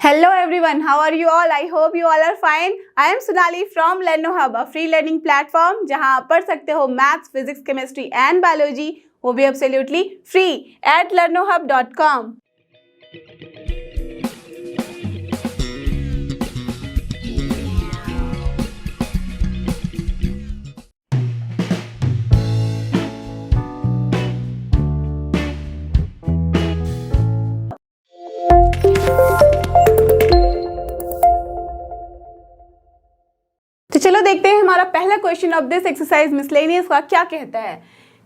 Hello everyone, how are you all? I hope you all are fine. I am Sonali from LearnoHub, a free learning platform जहां आप पढ़ सकते हो maths, physics, chemistry and biology, वो भी absolutely free at learnohub.com। तो चलो देखते हैं हमारा पहला question of this exercise miscellaneous का क्या कहता है।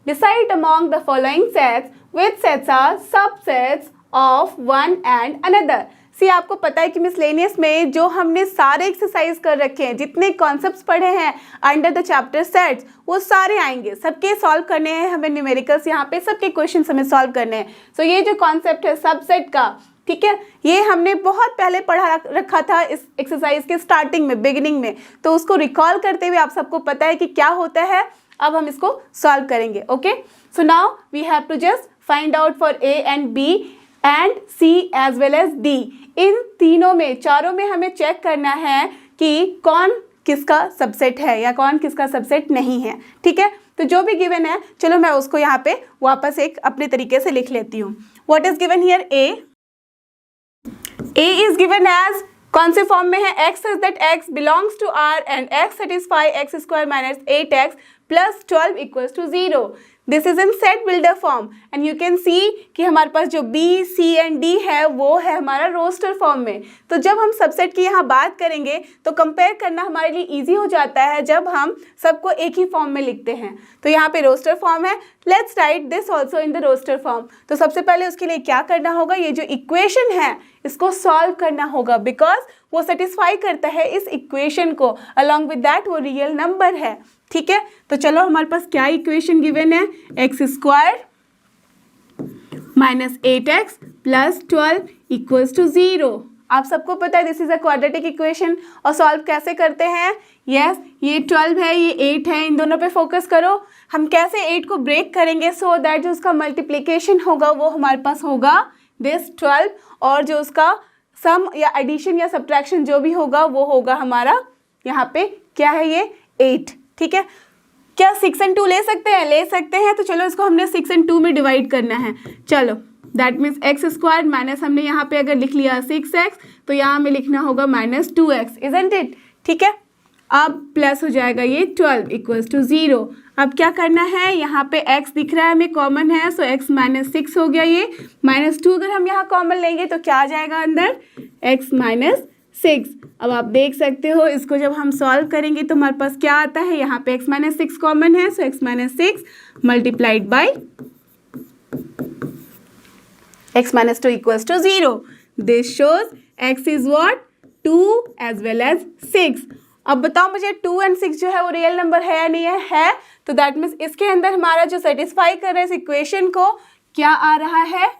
Decide among the following sets which sets are subsets of one and another. See आपको पता है कि मिसलेनियस में जो हमने सारे एक्सरसाइज कर रखे हैं, जितने कॉन्सेप्ट्स पढ़े हैं अंडर द चैप्टर सेट्स, वो सारे आएंगे, सबके सॉल्व करने हैं हमें न्यूमेरिकल्स, यहाँ पे सबके क्वेश्चन हमें सॉल्व करने हैं। सो ये जो कॉन्सेप्ट है सबसेट का, ठीक है, ये हमने बहुत पहले पढ़ा रखा था इस एक्सरसाइज के स्टार्टिंग में, बिगिनिंग में, तो उसको रिकॉल करते हुए आप सबको पता है कि क्या होता है। अब हम इसको सॉल्व करेंगे। Okay, so now we have to just find out for A and B and C as well as D. इन तीनों में, चारों में हमें चेक करना है कि कौन किसका सबसेट है या कौन किसका सबसेट नहीं है। ठीक है, तो जो भी गिवन है, चलो मैं उसको यहाँ पे वापस एक अपने तरीके से लिख लेती हूँ। What is given here? A is given as कौन से फॉर्म में है? x such that x belongs to R and x satisfy x square minus 8x plus 12 equals to 0. This is in set builder form and you can see कि हमारे पास जो B, C and D है वो है हमारा roster form में। तो जब हम सबसेट की यहाँ बात करेंगे तो कंपेयर करना हमारे लिए इजी हो जाता है जब हम सबको एक ही फॉर्म में लिखते हैं। तो यहाँ पे रोस्टर फॉर्म है, let's write this also in the roster form. तो सबसे पहले उसके लिए क्या करना होगा? ये जो इक्वेशन है इसको सॉल्व करना होगा, बिकॉज वो सेटिस्फाई करता है इस इक्वेशन को, अलॉन्ग विद दैट वो रियल नंबर है। ठीक है, तो चलो हमारे पास क्या इक्वेशन गिवन है? X square minus 8x plus 12 equals to 0। आप सबको पता है this is a quadratic equation. और सॉल्व कैसे करते हैं? यस, ये 12 है, ये 8 है, इन दोनों पे फोकस करो। हम कैसे 8 को ब्रेक करेंगे सो दैट जो उसका मल्टीप्लीकेशन होगा वो हमारे पास होगा दिस 12, और जो उसका सम या एडिशन या सब्ट्रैक्शन जो भी होगा वो होगा हमारा यहाँ पे क्या है, ये 8। ठीक है, क्या 6 and 2 ले सकते हैं? ले सकते हैं। तो चलो इसको हमने 6 and 2 में डिवाइड करना है। चलो that means x square minus, हमने यहाँ पे अगर लिख लिया 6x तो यहाँ हमें लिखना होगा माइनस 2x, इजंट इट? ठीक है, अब प्लस हो जाएगा ये 12 इक्वल्स टू 0। अब क्या करना है? यहाँ पे x दिख रहा है हमें कॉमन है, सो x माइनस 6 हो गया। ये माइनस 2 अगर हम यहाँ कॉमन लेंगे तो क्या आ जाएगा अंदर? x minus 6। अब आप देख सकते हो इसको जब हम सॉल्व करेंगे तो हमारे पास क्या आता है? यहाँ पे x माइनस 6 कॉमन है, so x minus 6 multiplied by x minus 2 equals to 0। This shows x is what? 2 as well as 6। अब बताओ मुझे 2 and 6 जो है वो रियल नंबर है या नहीं है? है। तो दैट मीन्स इसके अंदर हमारा जो सेटिस्फाई कर रहा है इस इक्वेशन को क्या आ रहा है?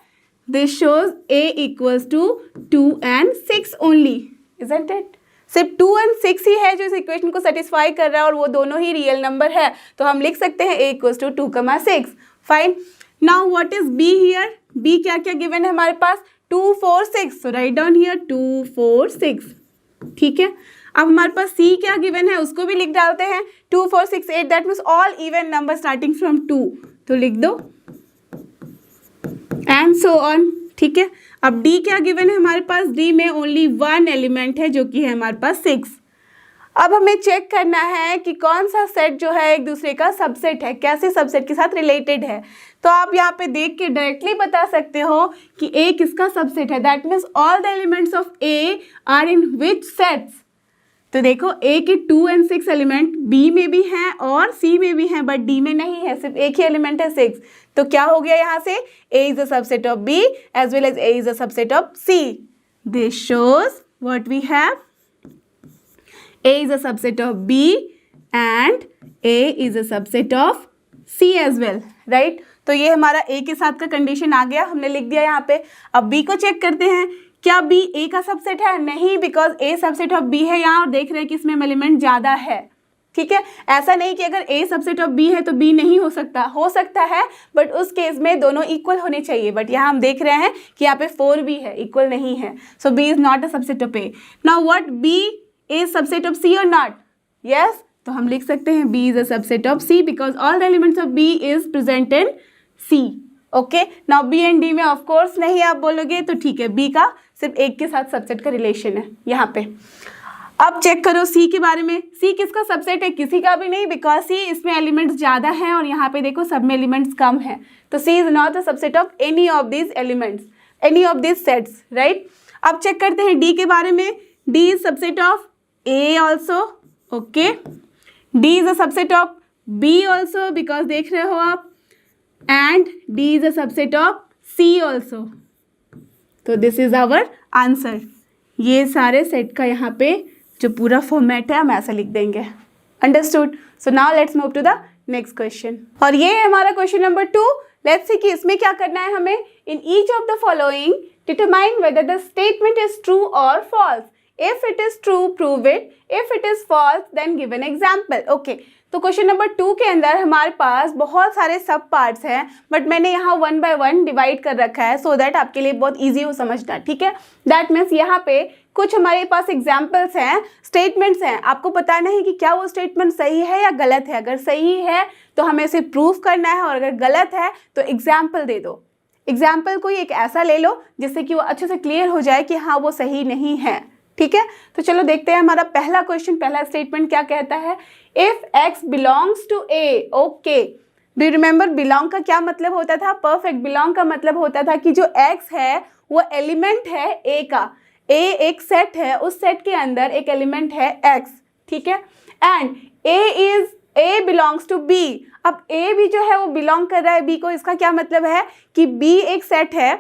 This shows a equals to 2 and 6 only, isn't it? सिर्फ 2 and 6 ही है जो इस इक्वेशन को सेटिस्फाई कर रहा है और वो दोनों ही रियल नंबर है। तो हम लिख सकते हैं a equals to 2,6। Fine, now what is b here? b क्या क्या गिवन है हमारे पास? 2, 4, 6। So write down here 2, 4, 6। ठीक है, अब हमारे पास c क्या गिवन है उसको भी लिख डालते हैं। 2, 4, 6, 8 that means all even number starting from 2, तो लिख दो एंड सो ऑन। ठीक है, अब d क्या गिवन है हमारे पास? d में ओनली 1 एलिमेंट है जो कि है हमारे पास 6। अब हमें चेक करना है कि कौन सा सेट जो है एक दूसरे का सबसेट है, कैसे सबसेट के साथ रिलेटेड है। तो आप यहाँ पे देख के डायरेक्टली बता सकते हो कि a किसका सबसेट है। That means all the elements of a are in which sets. तो देखो a के 2 and 6 एलिमेंट b में भी हैं और c में भी हैं, बट d में नहीं है, सिर्फ एक ही एलिमेंट है 6। तो क्या हो गया यहाँ से? a is a subset of b as well as a is a subset of c। This shows what we have? a is a subset of b and a is a subset of c as well, right? तो ये हमारा a के साथ का condition आ गया, हमने लिख दिया यहाँ पे। अब b को चेक करते हैं, क्या b a का सबसेट है? नहीं, because a subset of b है यहाँ, और देख रहे हैं कि इसमें एलिमेंट ज़्यादा है। ठीक है, ऐसा नहीं कि अगर A सबसेट ऑफ B है तो B नहीं हो सकता है, बट उस केस में दोनों इक्वल होने चाहिए। बट यहाँ हम देख रहे हैं कि यहाँ पे 4B है, इक्वल नहीं है, सो B is not a subset of A। Now what B is subset of C और नॉट? यस, तो हम लिख सकते हैं B is a subset of C because all the elements of B is present in C। Okay, now B and D में of course नहीं आप बोलोगे तो ठीक है, B का सिर्फ एक के साथ सबसेट का रिलेशन है यहाँ पे। अब चेक करो C के बारे में। C किसका सबसेट है? किसी का भी नहीं, बिकॉज C इसमें एलिमेंट्स ज़्यादा हैं और यहाँ पे देखो सब में एलिमेंट्स कम हैं, तो C is not the subset of any of this elements, any of this sets, right. अब चेक करते हैं D के बारे में। D is subset of A also, okay. D is a subset of B also because देख रहे हो आप, and D is a subset of C also. तो दिस इज आवर आंसर। ये सारे सेट का यहाँ पे जो पूरा फॉर्मेट है हम ऐसा लिख देंगे। Understood? So now let's move to the next question, और ये है हमारा क्वेश्चन नंबर 2। लेट्स सी कि इसमें क्या करना है हमें। In each of the following determine whether the statement is true और false. If it is true prove it, if it is false then give an example. Okay, तो question number 2 के अंदर हमारे पास बहुत सारे सब पार्ट्स हैं, बट मैंने यहाँ 1 by 1 डिवाइड कर रखा है सो दैट आपके लिए बहुत ईजी हो समझना, ठीक है। दैट मीन्स यहाँ पे कुछ हमारे पास एग्जाम्पल्स हैं, स्टेटमेंट्स हैं, आपको बताना है कि क्या वो स्टेटमेंट सही है या गलत है। अगर सही है तो हमें इसे प्रूव करना है, और अगर गलत है तो एग्जाम्पल दे दो। एग्जाम्पल कोई एक ऐसा ले लो जिससे कि वो अच्छे से क्लियर हो जाए कि हाँ वो सही नहीं है, ठीक है। तो चलो देखते हैं हमारा पहला क्वेश्चन, पहला स्टेटमेंट क्या कहता है। If x belongs to A, okay, do you remember belong का क्या मतलब होता था? परफेक्ट, बिलोंग का मतलब होता था कि जो x है वो एलिमेंट है A का। A एक सेट है, उस सेट के अंदर एक एलिमेंट है x, ठीक है। And A belongs to B। अब A भी जो है वो बिलोंग कर रहा है B को, इसका क्या मतलब है कि B एक सेट है,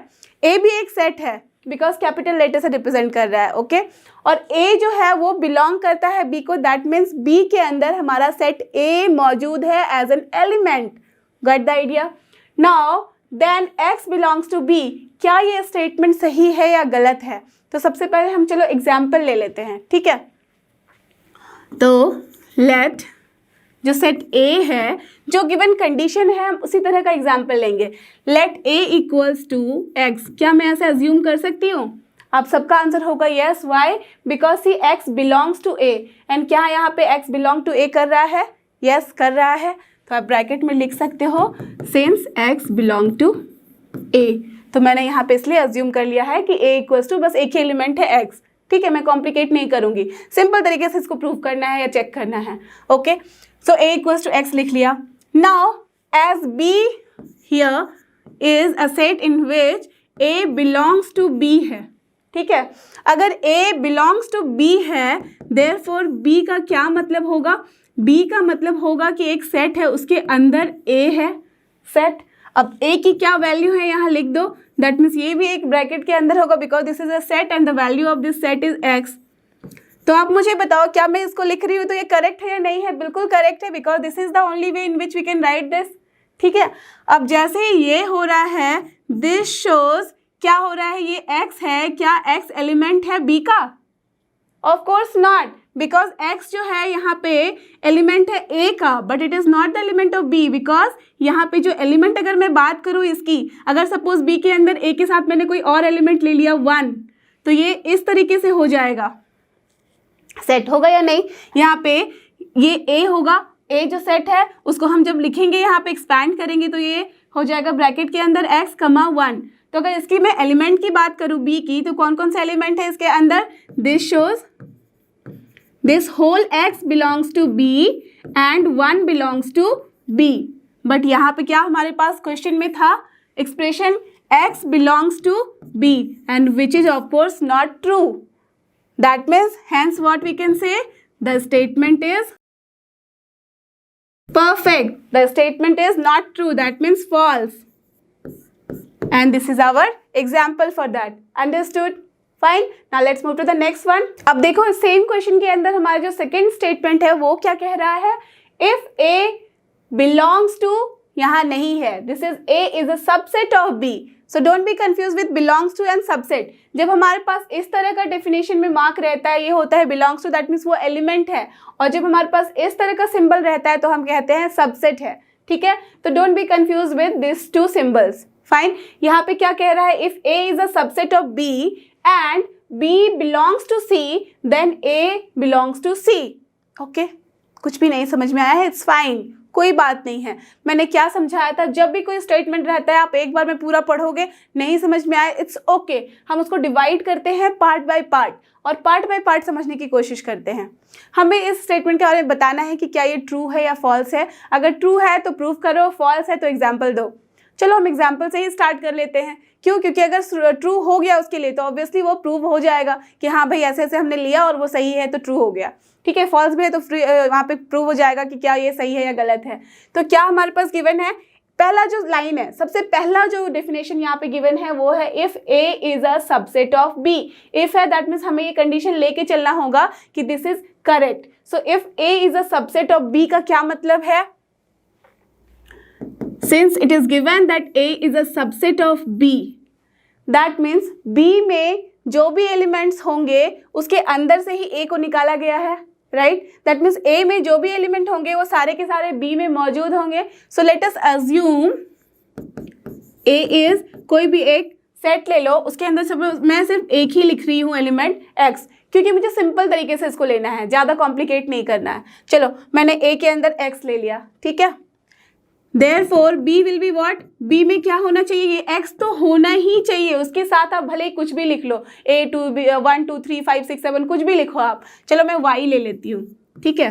A भी एक सेट है, बिकॉज कैपिटल लेटर से रिप्रेजेंट कर रहा है, ओके। और A जो है वो बिलोंग करता है B को, दैट मीन्स B के अंदर हमारा सेट A मौजूद है as an element. Got the idea? Now then X belongs to B। क्या ये स्टेटमेंट सही है या गलत है? तो सबसे पहले हम चलो एग्जाम्पल ले लेते हैं, ठीक है। तो लेट जो सेट A है, जो गिवन कंडीशन है, हम उसी तरह का एग्जाम्पल लेंगे। Let A equals to X। क्या मैं ऐसे अज्यूम कर सकती हूँ? आप सबका आंसर होगा yes. Why? Because see X belongs to A, and क्या यहाँ पे X बिलोंग टू A कर रहा है? यस कर रहा है। तो आप ब्रैकेट में लिख सकते हो since X belong to A। तो मैंने यहाँ पे इसलिए अज्यूम कर लिया है कि A इक्वल्स टू बस एक ही एलिमेंट है X, ठीक है। मैं कॉम्प्लिकेट नहीं करूँगी, सिंपल तरीके से इसको प्रूव करना है या चेक करना है, okay. So A equals to X लिख लिया। Now as B here is a set in which A belongs to B है, ठीक है। अगर A बिलोंग्स टू B है, देयरफॉर B का क्या मतलब होगा? B का मतलब होगा कि एक सेट है, उसके अंदर A है सेट। अब A की क्या वैल्यू है यहाँ लिख दो, दैट मीन्स ये भी एक ब्रैकेट के अंदर होगा because this is a set and the value of this set is X। तो आप मुझे बताओ क्या मैं इसको लिख रही हूँ तो ये करेक्ट है या नहीं है? बिल्कुल करेक्ट है, because this is the only way in which we can write this, ठीक है। अब जैसे ही ये हो रहा है, दिस शोज क्या हो रहा है, ये X है, क्या X एलिमेंट है B का? Of course not, because X जो है यहाँ पे एलिमेंट है A का, but it is not the element of B। Because यहाँ पे जो एलिमेंट अगर मैं बात करूँ इसकी, अगर सपोज B के अंदर A के साथ मैंने कोई और एलिमेंट ले लिया 1, तो ये इस तरीके से हो जाएगा, सेट होगा या नहीं? यहाँ पे ये A होगा, A जो सेट है उसको हम जब लिखेंगे यहाँ पे एक्सपैंड करेंगे तो ये हो जाएगा ब्रैकेट के अंदर X, 1। तो अगर इसकी मैं एलिमेंट की बात करूँ B की, तो कौन कौन से एलिमेंट है इसके अंदर? This shows this whole X belongs to B and 1 belongs to B। But यहाँ पे क्या हमारे पास क्वेश्चन में था expression X belongs to B, and which is of course not true. That means hence what we can say, the statement is perfect, the statement is not true, that means false, and this is our example for that. Understood? Fine. Now let's move to the next one. अब देखो same question के अंदर हमारा जो second statement है वो क्या कह रहा है? If A belongs to, यहाँ नहीं है. This is A is a subset of B. So don't be confuse with belongs to and subset. जब हमारे पास इस तरह का डेफिनेशन में मार्क रहता है, ये होता है बिलोंग्स टू, दैट मीन्स वो एलिमेंट है. और जब हमारे पास इस तरह का सिंबल रहता है तो हम कहते हैं सबसेट है. ठीक है, तो don't be confuse with this two symbols. Fine. यहाँ पे क्या कह रहा है? If A is a subset of B and B belongs to C, then A belongs to C. Okay, कुछ भी नहीं समझ में आया है? इट्स फाइन, कोई बात नहीं है. मैंने क्या समझाया था? जब भी कोई स्टेटमेंट रहता है आप एक बार में पूरा पढ़ोगे, नहीं समझ में आए, इट्स ओके. हम उसको डिवाइड करते हैं पार्ट बाय पार्ट और पार्ट बाय पार्ट समझने की कोशिश करते हैं. हमें इस स्टेटमेंट के बारे में बताना है कि क्या ये ट्रू है या फॉल्स है. अगर ट्रू है तो प्रूव करो, फॉल्स है तो एग्जाम्पल दो. चलो हम एग्जाम्पल से ही स्टार्ट कर लेते हैं. क्यों? क्योंकि अगर ट्रू हो गया उसके लिए तो ऑब्वियसली वो प्रूव हो जाएगा कि हाँ भाई ऐसे ऐसे हमने लिया और वो सही है तो ट्रू हो गया. ठीक है, फॉल्स भी है तो वहाँ पे प्रूव हो जाएगा कि क्या ये सही है या गलत है. तो क्या हमारे पास गिवन है? पहला जो लाइन है, सबसे पहला जो डेफिनेशन यहाँ पे गिवन है वो है if A is a subset of B. If है दैट मीन्स हमें ये कंडीशन लेके चलना होगा कि this is correct. So if A is a subset of B का क्या मतलब है? Since it is given that A is a subset of B, that means B में जो भी एलिमेंट्स होंगे उसके अंदर से ही A को निकाला गया है, राइट? दैट मीन्स A में जो भी एलिमेंट होंगे वो सारे के सारे B में मौजूद होंगे. सो let us assume A is, कोई भी एक सेट ले लो, उसके अंदर सब मैं सिर्फ एक ही लिख रही हूँ एलिमेंट X, क्योंकि मुझे सिंपल तरीके से इसको लेना है, ज़्यादा कॉम्प्लिकेट नहीं करना है. चलो मैंने A के अंदर X ले लिया, ठीक है. Therefore B will be what? B में क्या होना चाहिए? ये X तो होना ही चाहिए. उसके साथ आप भले ही कुछ भी लिख लो, A 2 1 2 3 5 6 7 कुछ भी लिखो आप. चलो मैं Y ले लेती हूँ, ठीक है.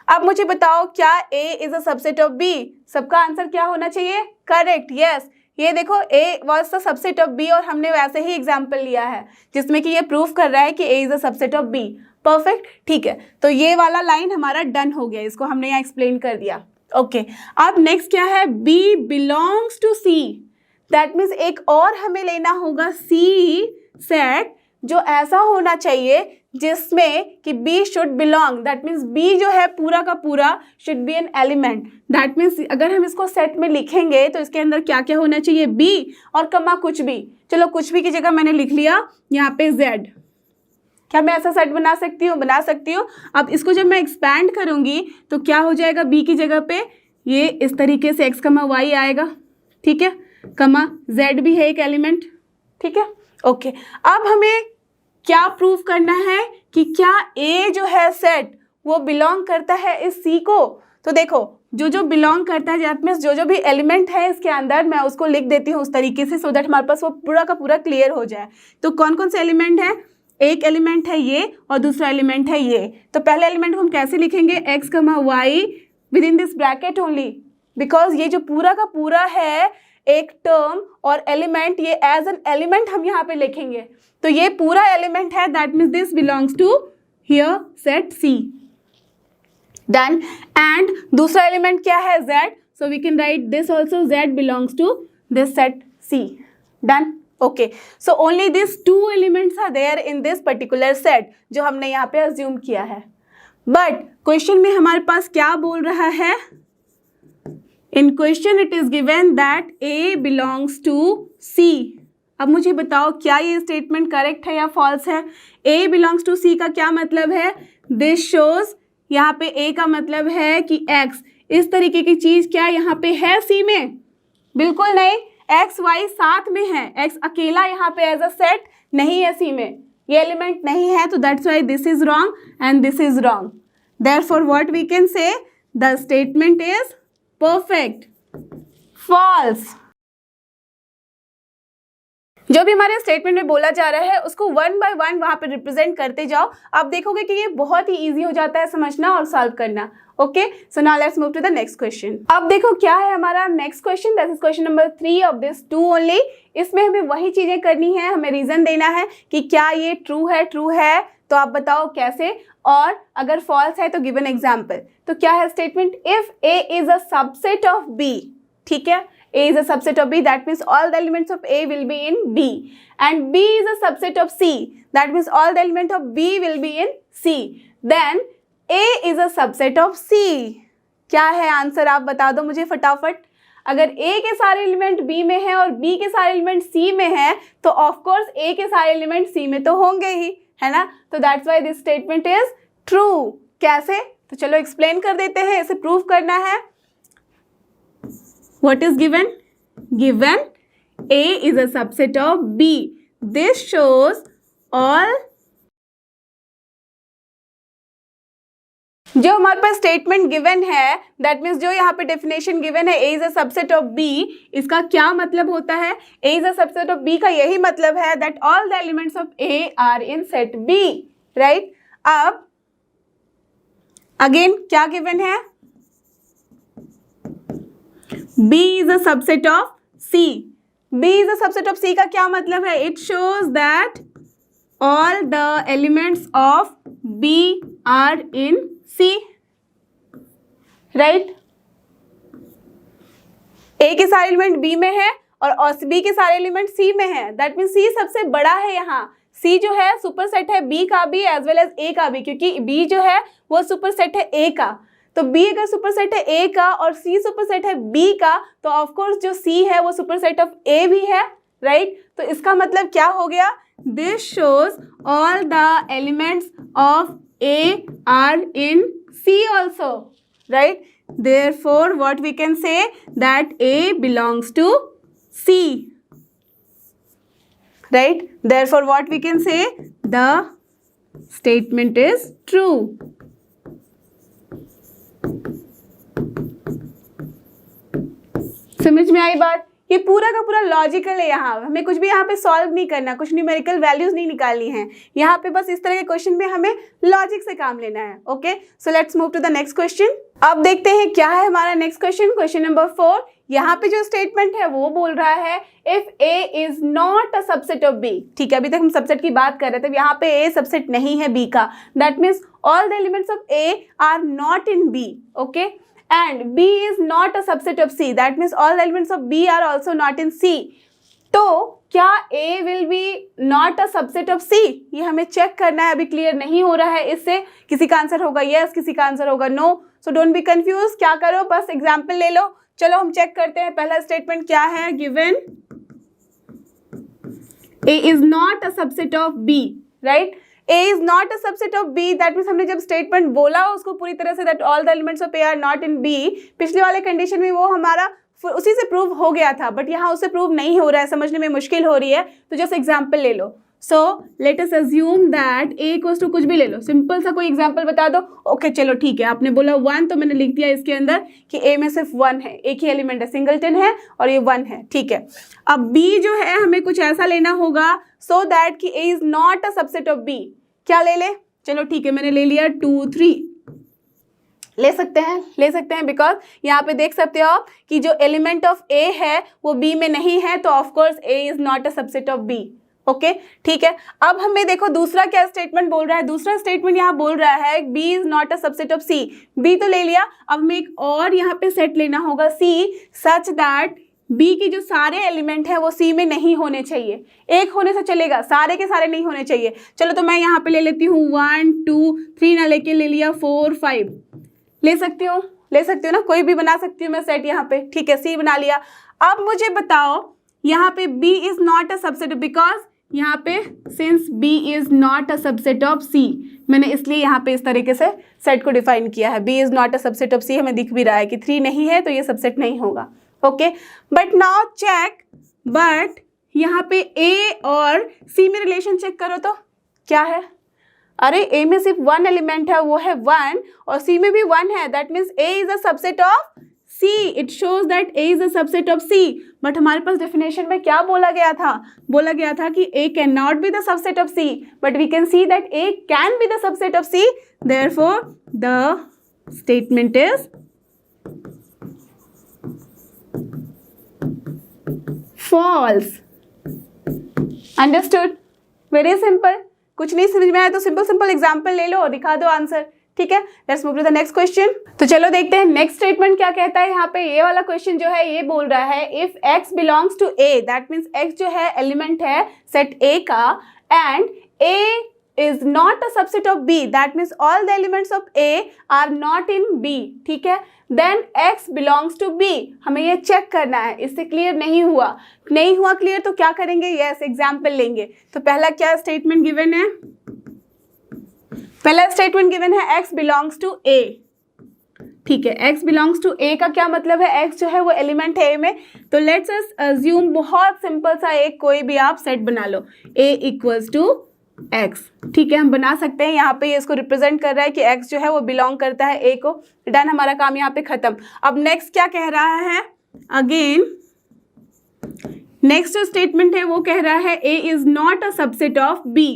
अब मुझे बताओ क्या A is a subset of B? सबका आंसर क्या होना चाहिए? Correct, yes. ये देखो A was the subset of B और हमने वैसे ही एग्जाम्पल लिया है जिसमें कि ये प्रूफ कर रहा है कि A is a subset of B. Perfect, ठीक है. तो ये वाला लाइन हमारा डन हो गया, इसको हमने यहाँ एक्सप्लेन कर दिया. ओके, अब नेक्स्ट क्या है? B belongs to C. That means एक और हमें लेना होगा C सेट जो ऐसा होना चाहिए जिसमें कि B should belong. That means B जो है पूरा का पूरा should be an element. That means अगर हम इसको सेट में लिखेंगे तो इसके अंदर क्या क्या होना चाहिए? B और कमा कुछ भी. चलो कुछ भी की जगह मैंने लिख लिया यहाँ पे Z. क्या मैं ऐसा सेट बना सकती हूँ? बना सकती हूँ. अब इसको जब मैं एक्सपैंड करूँगी तो क्या हो जाएगा? B की जगह पे ये इस तरीके से x, y आएगा, ठीक है, कमा Z भी है एक एलिमेंट, ठीक है. ओके, अब हमें क्या प्रूव करना है कि क्या A जो है सेट वो बिलोंग करता है इस C को. तो देखो जो जो बिलोंग करता है, दैट मीन्स जो जो भी एलिमेंट है इसके अंदर, मैं उसको लिख देती हूँ उस तरीके से सो दैट हमारे पास वो पूरा का पूरा क्लियर हो जाए. तो कौन कौन से एलिमेंट है? एक एलिमेंट है ये और दूसरा एलिमेंट है ये. तो पहले एलिमेंट को हम कैसे लिखेंगे? x, y with in this bracket only, because ये जो पूरा का पूरा है एक टर्म और एलिमेंट, ये एज एन एलिमेंट हम यहाँ पे लिखेंगे. तो ये पूरा एलिमेंट है, that means this belongs to here set C. Done. एंड दूसरा एलिमेंट क्या है? Z. So we can write this also, Z belongs to this set C. Done. Okay, so only this two elements are there in this particular set जो हमने यहाँ पे assume किया है. बट क्वेश्चन में हमारे पास क्या बोल रहा है? In question it is given that A belongs to C. अब मुझे बताओ क्या ये स्टेटमेंट करेक्ट है या फॉल्स है? A बिलोंग्स टू C का क्या मतलब है? दिस शोज, यहाँ पे A का मतलब है कि X, इस तरीके की चीज क्या यहाँ पे है C में? बिल्कुल नहीं. X, Y साथ में है, X अकेला यहाँ पे एज अ सेट नहीं है C में, ये एलिमेंट नहीं है. तो that's why this is wrong and this is wrong. Therefore what we can say? The statement is perfect. False. जो भी हमारे स्टेटमेंट में बोला जा रहा है उसको वन बाय वन वहाँ पे रिप्रेजेंट करते जाओ. आप देखोगे कि ये बहुत ही इजी हो जाता है समझना और सॉल्व करना. Okay, so now let's move to the next question. अब देखो क्या है हमारा next question. That is question number 3 of this 2 only. इसमें हमें वही चीजें करनी है, हमें रीजन देना है कि क्या ये ट्रू है तो आप बताओ कैसे, और अगर फॉल्स है तो गिव एन एग्जाम्पल. तो क्या है statement? If A is a subset of B, ठीक है, A is a subset of B, that means all the elements of A will be in B. And B is a subset of C, that means all the elements of B will be in C. Then A is a subset of C. क्या है answer? आप बता दो मुझे फटाफट. अगर A के सारे एलिमेंट B में है और B के सारे एलिमेंट C में है तो ऑफ कोर्स A के सारे एलिमेंट C में तो होंगे ही, है ना। तो that's why this statement is true. कैसे, तो चलो एक्सप्लेन कर देते हैं, इसे प्रूव करना है। What is given? Given A is a subset of B. This shows all, जो हमारे पास स्टेटमेंट गिवन है, दैट मीन्स जो यहाँ पे डेफिनेशन गिवन है A is a subset of B, इसका क्या मतलब होता है? A is a subset of B का यही मतलब है that all the elements of A are in set B, right? अब अगेन क्या गिवन है? B is a subset of C. B is a subset of C का क्या मतलब है? It shows that all the elements of B are in C, right? A के सारे element B में है और B के सारे एलिमेंट C में है, दैट मीन्स C सबसे बड़ा है यहाँ। C जो है सुपरसेट है B का भी एज वेल एज A का भी, क्योंकि B जो है वो सुपरसेट है A का। तो B अगर सुपरसेट है A का और C सुपरसेट है B का, तो ऑफ कोर्स जो C है वो सुपरसेट ऑफ A भी है, राइट? तो इसका मतलब क्या हो गया? This shows all the elements of A are in C also, right? Therefore, what we can say that A belongs to C, right? Therefore, what we can say, the statement is true. समझ में आई बात? ये पूरा का पूरा logical है, यहाँ हमें कुछ भी यहाँ पे सॉल्व नहीं करना, कुछ न्यूमेरिकल वैल्यूज नहीं निकालनी है यहाँ पे, बस इस तरह के क्वेश्चन में हमें लॉजिक से काम लेना है। Okay, so let's move to the next question. अब देखते हैं क्या है हमारा नेक्स्ट क्वेश्चन, क्वेश्चन नंबर 4। यहाँ पे जो स्टेटमेंट है वो बोल रहा है if A is not a subset of B। ठीक है, अभी तक हम सबसेट की बात कर रहे थे, यहाँ पे A सबसेट नहीं है B का, that means all the elements of A are not in B, okay, and B is not a subset of C, that means all the elements of B are also not in C. तो क्या A will be not a subset of C? ये हमें check करना है, अभी clear नहीं हो रहा है इससे। किसी का आंसर होगा yes, किसी का आंसर होगा no, so don't be confused। क्या करो, बस एग्जाम्पल ले लो। चलो हम चेक करते हैं, पहला स्टेटमेंट क्या है given, A is not a subset of B, right? A is not a subset of B, that means हमने जब स्टेटमेंट बोला उसको पूरी तरह से that all the elements of A are not in B, पिछले वाले कंडीशन में वो हमारा उसी से प्रूव हो गया था, बट यहाँ उससे प्रूव नहीं हो रहा है, समझने में मुश्किल हो रही है, तो जस्ट एग्जाम्पल ले लो। So let us assume that A equals to कुछ भी ले लो, सिंपल सा कोई एग्जाम्पल बता दो। ओके चलो ठीक है, आपने बोला 1 तो मैंने लिख दिया इसके अंदर कि A में सिर्फ 1 है, एक ही एलिमेंट है, सिंगलटन है और ये 1 है, ठीक है। अब B जो है हमें कुछ ऐसा लेना होगा सो दैट कि A is not a subset of B। क्या ले ले? चलो ठीक है, मैंने ले लिया 2 3, ले सकते हैं बिकॉज यहाँ पे देख सकते हो आप कि जो एलिमेंट ऑफ A है वो B में नहीं है, तो of course A is not a subset of B। Okay ठीक है, अब हमें देखो दूसरा क्या स्टेटमेंट बोल रहा है। दूसरा स्टेटमेंट यहाँ बोल रहा है B is not a subset of C। B तो ले लिया, अब हमें एक और यहाँ पे सेट लेना होगा C सच दैट B की जो सारे एलिमेंट है वो C में नहीं होने चाहिए। एक होने से चलेगा, सारे के सारे नहीं होने चाहिए। चलो तो मैं यहाँ पे ले लेती हूँ 1 2 3 ना लेके ले लिया 4 5, ले सकती हूँ ना, कोई भी बना सकती हूँ मैं सेट यहाँ पे, ठीक है, C बना लिया। अब मुझे बताओ यहाँ पे B is not a subset, because यहाँ पे since B is not a subset of C, मैंने इसलिए यहाँ पे इस तरीके से सेट को डिफाइन किया है। B is not a subset of C, हमें दिख भी रहा है कि 3 नहीं है तो ये सबसेट नहीं होगा। Okay, but now check, but यहाँ पे A और C में रिलेशन चेक करो तो क्या है। अरे A में सिर्फ 1 एलिमेंट है, वो है 1, और C में भी 1 है, that means A is a subset of C। It shows that A is a subset of C। But हमारे पास डेफिनेशन में क्या बोला गया था कि A can not be the subset of C, but we can see that A can be the subset of C, therefore the statement is false। Understood? Very simple. कुछ नहीं समझ में आया तो सिंपल एग्जांपल ले लो और दिखा दो आंसर, ठीक है। Let's move to the next question. तो चलो देखते हैं नेक्स्ट स्टेटमेंट क्या कहता है। यहाँ पे ये वाला क्वेश्चन जो है ये बोल रहा है if x belongs to A, that means x जो है एलिमेंट है सेट A का, and A is not a subset of B, that means all the elements of A are not in B, ठीक है, then X belongs to B, हमें ये check करना है। इससे क्लियर नहीं हुआ क्लियर तो क्या करेंगे, यस एग्जाम्पल लेंगे। तो पहला क्या स्टेटमेंट गिवन है, पहला स्टेटमेंट गिवन है X belongs to A, ठीक है। X belongs to A का क्या मतलब है, X जो है वो एलिमेंट है A में, तो लेट्स अस अज्यूम बहुत सिंपल सा एक कोई भी आप सेट बना लो, A इक्वल्स टू X, ठीक है, हम बना सकते हैं। यहाँ पे ये इसको रिप्रेजेंट कर रहा है कि X जो है वो बिलोंग करता है A को, डन, हमारा काम यहाँ पे खत्म। अब नेक्स्ट क्या कह रहा है, अगेन नेक्स्ट जो स्टेटमेंट है वो कह रहा है A is not a subset of B,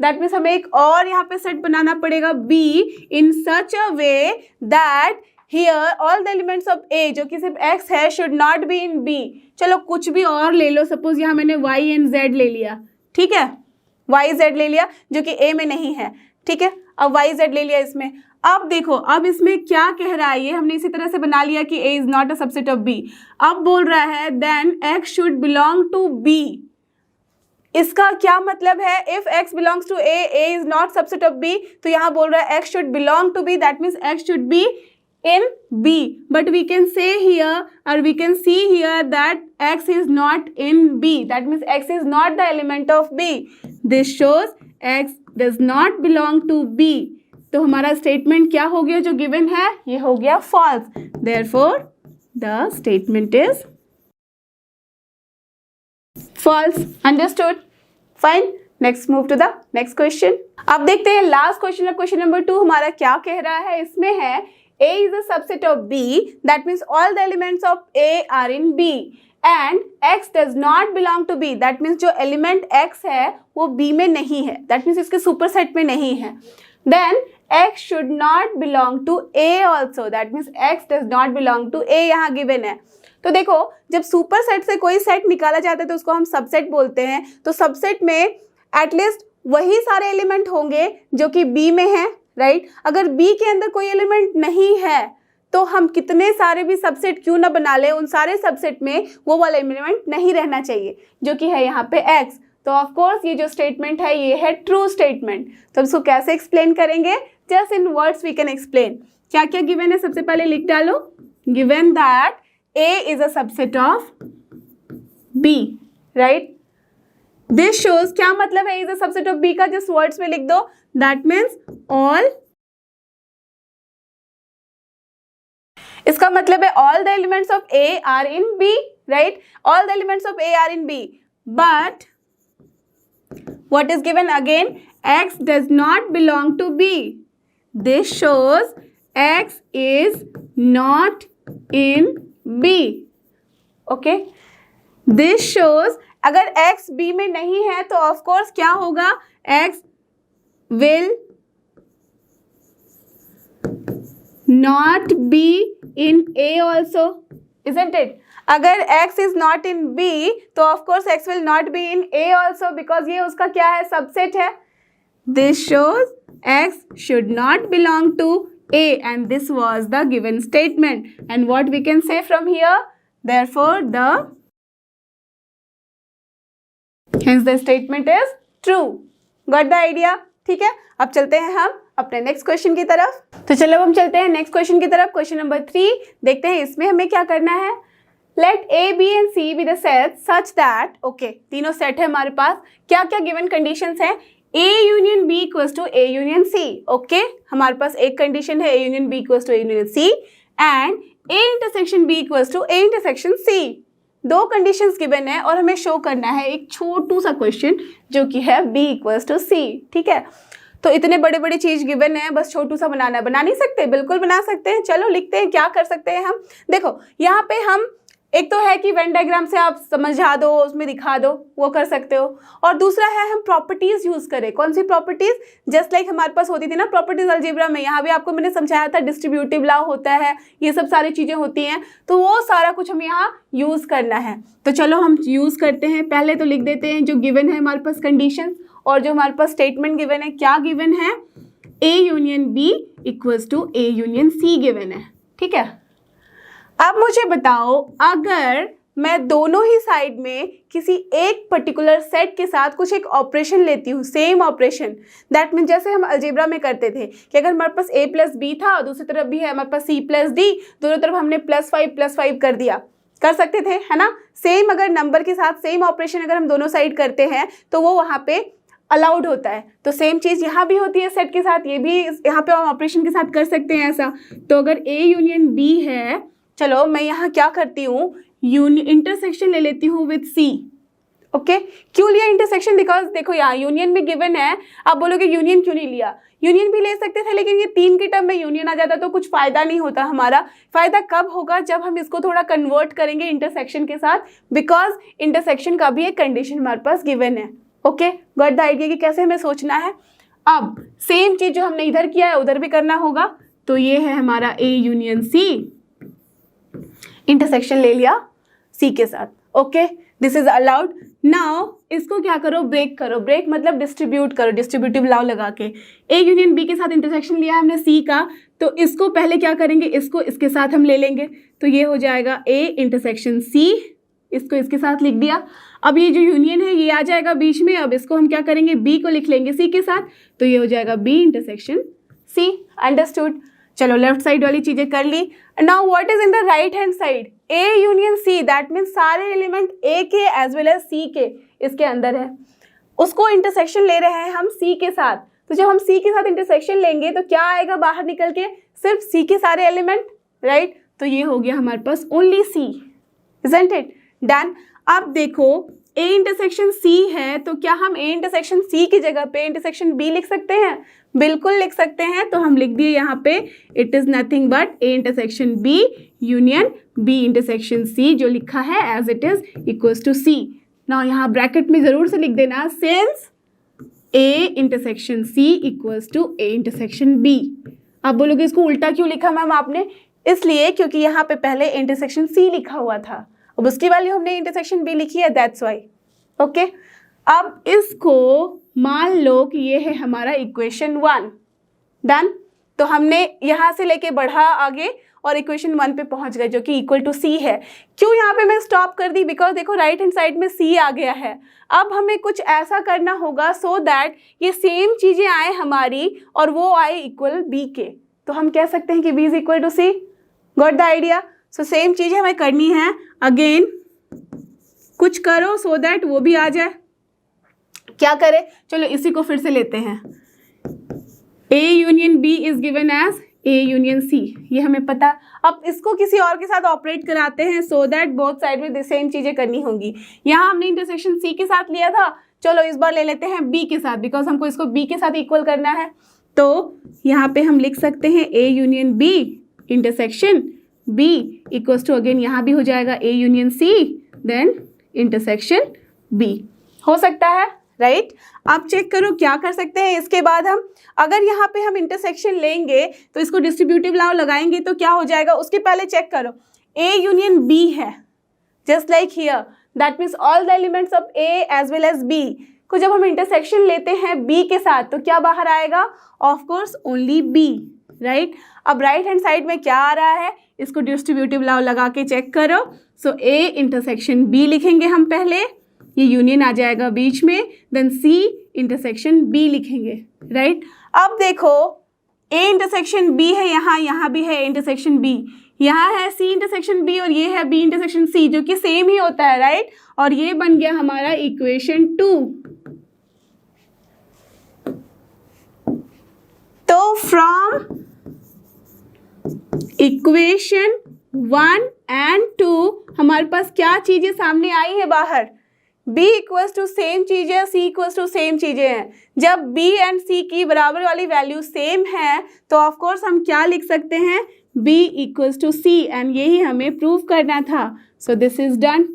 that means हमें एक और यहाँ पे सेट बनाना पड़ेगा B in such a way that here all the elements of A जो कि सिर्फ X है should not be in B। चलो कुछ भी और ले लो, सपोज यहाँ मैंने Y एंड Z ले लिया, ठीक है, YZ ले लिया जो कि A में नहीं है, ठीक है, अब YZ ले लिया इसमें। अब देखो अब इसमें क्या कह रहा है, ये हमने इसी तरह से बना लिया कि A is not a subset of B। अब बोल रहा है then X should belong to B। इसका क्या मतलब है, if X belongs to A, A is not subset of B, तो यहाँ बोल रहा है X should belong to B, that means X should be in B, but we can say here or we can see here that X is not in B, that means X is not the element of B. This shows X does not belong to B. तो हमारा statement क्या हो गया जो given है, ये हो गया false. Therefore the statement is false. Understood? Fine. Next move to the next question. अब देखते हैं लास्ट क्वेश्चन है, क्वेश्चन नंबर 2 हमारा क्या कह रहा है, इसमें है A is a subset of B, that means all the elements of A are in B and X does not belong to B, that means जो element X है वो B में नहीं है, that means इसके superset में नहीं है। Then X should not belong to A also, that means X does not belong to A यहाँ given है। तो देखो जब सुपर सेट से कोई सेट निकाला जाता है तो उसको हम सबसेट बोलते हैं, तो सबसेट में एटलीस्ट वही सारे एलिमेंट होंगे जो कि B में है, राइट। अगर B के अंदर कोई एलिमेंट नहीं है तो हम कितने सारे भी सबसेट क्यों ना बना ले, उन सारे सबसेट में वो वाला एलिमेंट नहीं रहना चाहिए जो कि है यहाँ पे X। तो ऑफ कोर्स ये जो स्टेटमेंट है ये है ट्रू स्टेटमेंट। तो इसको कैसे एक्सप्लेन करेंगे, just in words we can explain. क्या क्या गिवन है, सबसे पहले लिख डालो, given that A is a subset of B, right. This shows, क्या मतलब है is a subset of B का, जस्ट वर्ड्स में लिख दो, दैट मीन्स ऑल, इसका मतलब है all the elements of A are in B, right, all the elements of A are in B, but what is given again, X does not belong to B. This shows X is not in B. Okay, this shows अगर X B में नहीं है तो of course क्या होगा, X will not be in A also, isn't it? अगर X is not in B तो of course X will not be in A also because ये उसका क्या है, सबसेट है। This shows X should not belong to A and this was the given statement. And what we can say from here? Therefore hence the statement is true. Got the idea? ठीक है, अब चलते हैं हम अपने next question की तरफ। तो चलो हम चलते हैं नेक्स्ट क्वेश्चन की तरफ, क्वेश्चन नंबर 3 देखते हैं इसमें हमें क्या करना है। Let A, B and C be the sets such that, okay तीनों सेट है हमारे पास, क्या क्या गिवन कंडीशंस हैं, A union B equals to A union C, okay हमारे पास एक कंडीशन है A union B equals to A union C and A intersection B equals to A intersection C। दो कंडीशंस गिवन है और हमें show करना है एक छोटू सा क्वेश्चन जो कि है B इक्वल्स टू C, ठीक है। तो इतने बड़े बड़े चीज गिवन है, बस छोटू सा बनाना है, बना नहीं सकते, बिल्कुल बना सकते हैं। चलो लिखते हैं, क्या कर सकते हैं हम, देखो यहाँ पे हम एक तो है कि वेन डायग्राम से आप समझा दो, उसमें दिखा दो, वो कर सकते हो, और दूसरा है हम प्रॉपर्टीज यूज करें। कौन सी प्रॉपर्टीज, जस्ट लाइक हमारे पास होती थी ना प्रॉपर्टीज अलजेब्रा में, यहाँ भी आपको मैंने समझाया था डिस्ट्रीब्यूटिव लॉ होता है, ये सब सारी चीजें होती हैं, तो वो सारा कुछ हम यहाँ यूज करना है। तो चलो हम यूज करते हैं। पहले तो लिख देते हैं जो गिवन है हमारे पास कंडीशन, और जो हमारे पास स्टेटमेंट गिवन है, क्या गिवन है, A union B equals to A union C given है, ठीक है। अब मुझे बताओ अगर मैं दोनों ही साइड में किसी एक पर्टिकुलर सेट के साथ कुछ एक ऑपरेशन लेती हूँ, सेम ऑपरेशन। दैट मीन जैसे हम अलजेब्रा में करते थे कि अगर हमारे पास a प्लस बी था और दूसरी तरफ भी है हमारे पास c प्लस डी, दोनों तरफ हमने +5 कर दिया, कर सकते थे, है ना। सेम अगर नंबर के साथ सेम ऑपरेशन अगर हम दोनों साइड करते हैं तो वो वहाँ पे अलाउड होता है। तो सेम चीज़ यहाँ भी होती है सेट के साथ, ये भी यहाँ पे हम ऑपरेशन के साथ कर सकते हैं ऐसा। तो अगर A यूनियन B है, चलो मैं यहाँ क्या करती हूँ, इंटरसेक्शन ले लेती हूँ विथ C। ओके, क्यों लिया इंटरसेक्शन? बिकॉज देखो यहाँ यूनियन भी गिवन है। आप बोलोगे यूनियन क्यों नहीं लिया? यूनियन भी ले सकते थे, लेकिन ये 3 के टर्म में यूनियन आ जाता तो कुछ फायदा नहीं होता हमारा। फायदा कब होगा? जब हम इसको थोड़ा कन्वर्ट करेंगे इंटरसेक्शन के साथ, बिकॉज इंटरसेक्शन का भी एक कंडीशन हमारे पास गिवन है। ओके, गॉट द आइडिया कि कैसे हमें सोचना है। अब सेम चीज जो हमने इधर किया है उधर भी करना होगा। तो ये है हमारा A यूनियन C, इंटरसेक्शन ले लिया C के साथ। Okay, this is allowed. Now इसको क्या करो, ब्रेक करो। ब्रेक मतलब डिस्ट्रीब्यूट करो, डिस्ट्रीब्यूटिव लॉ लगा के। A यूनियन B के साथ इंटरसेक्शन लिया है हमने C का, तो इसको पहले क्या करेंगे, इसको इसके साथ हम ले लेंगे। तो ये हो जाएगा A इंटरसेक्शन C, इसको इसके साथ लिख दिया। अब ये जो यूनियन है ये आ जाएगा बीच में, अब इसको हम क्या करेंगे, B को लिख लेंगे C के साथ, तो ये हो जाएगा B इंटरसेक्शन C। अंडरस्टूड? चलो लेफ्ट साइड वाली चीजें कर ली। Now what is in the right hand side? A union C, that means सारे एलिमेंट A के एज वेल एज C के इसके अंदर है, उसको इंटरसेक्शन ले रहे हैं हम C के साथ। तो जब हम C के साथ इंटरसेक्शन लेंगे तो क्या आएगा बाहर निकल के, सिर्फ C के सारे एलिमेंट, राइट। तो ये हो गया हमारे पास only C, isn't it? Done. अब देखो A इंटरसेक्शन C है, तो क्या हम A इंटरसेक्शन C की जगह पे इंटरसेक्शन B लिख सकते हैं? बिल्कुल लिख सकते हैं। तो हम लिख दिए यहाँ पे it is nothing but A intersection B union B intersection C, जो लिखा है as it is equals to C। Now यहाँ ब्रैकेट में जरूर से लिख देना since A intersection C equals to A intersection B। आप बोलोगे इसको उल्टा क्यों लिखा मैम आपने? इसलिए क्योंकि यहाँ पे पहले इंटरसेक्शन C लिखा हुआ था, अब उसकी वैल्यू हमने इंटरसेक्शन B लिखी है, दैट्स वाई। ओके, अब इसको मान लो कि ये है हमारा इक्वेशन 1। डन। तो हमने यहाँ से लेके बढ़ा आगे और इक्वेशन 1 पे पहुंच गए, जो कि इक्वल टू C है। क्यों यहाँ पे मैं स्टॉप कर दी? बिकॉज देखो राइट हैंड साइड में C आ गया है। अब हमें कुछ ऐसा करना होगा सो दैट ये सेम चीजें आए हमारी और वो आए इक्वल B के। तो हम कह सकते हैं कि B is equal to C। Got the idea? So same चीजें हमें करनी है, अगेन कुछ करो सो दैट वो भी आ जाए। क्या करें? चलो इसी को फिर से लेते हैं। A union B is given as A union C, ये हमें पता। अब इसको किसी और के साथ ऑपरेट कराते हैं सो दैट बोथ साइड में सेम चीजें करनी होंगी। यहाँ हमने इंटरसेक्शन C के साथ लिया था, चलो इस बार ले लेते हैं B के साथ, बिकॉज हमको इसको B के साथ इक्वल करना है। तो यहाँ पे हम लिख सकते हैं A union B intersection B equals to, again यहाँ भी हो जाएगा A union C then intersection B। हो सकता है, राइट। आप चेक करो क्या कर सकते हैं इसके बाद हम, अगर यहाँ पे हम इंटरसेक्शन लेंगे तो इसको डिस्ट्रीब्यूटिव लॉ लगाएंगे तो क्या हो जाएगा, उसके पहले चेक करो A यूनियन B है, just like here, that means all the elements of A as well as B को जब हम इंटरसेक्शन लेते हैं B के साथ तो क्या बाहर आएगा, of course only B, right. अब राइट हैंड साइड में क्या आ रहा है, इसको डिस्ट्रीब्यूटिव लॉ लगा के चेक करो। सो A इंटरसेक्शन B लिखेंगे हम पहले, ये यूनियन आ जाएगा बीच में, देन C इंटरसेक्शन B लिखेंगे, राइट। अब देखो A इंटरसेक्शन B है यहाँ, यहाँ भी है इंटरसेक्शन B, यहाँ है C इंटरसेक्शन B और ये है B इंटरसेक्शन C, जो कि सेम ही होता है, राइट। और ये बन गया हमारा इक्वेशन 2। तो फ्रॉम इक्वेशन 1 एंड 2 हमारे पास क्या चीजें सामने आई है बाहर, B इक्वल्स टू सेम चीजें, C इक्वल्स टू सेम चीजें हैं। जब B एंड C की बराबर वाली वैल्यू सेम है तो ऑफ कोर्स हम क्या लिख सकते हैं, B equals to C, and यही हमें प्रूव करना था। So this is done.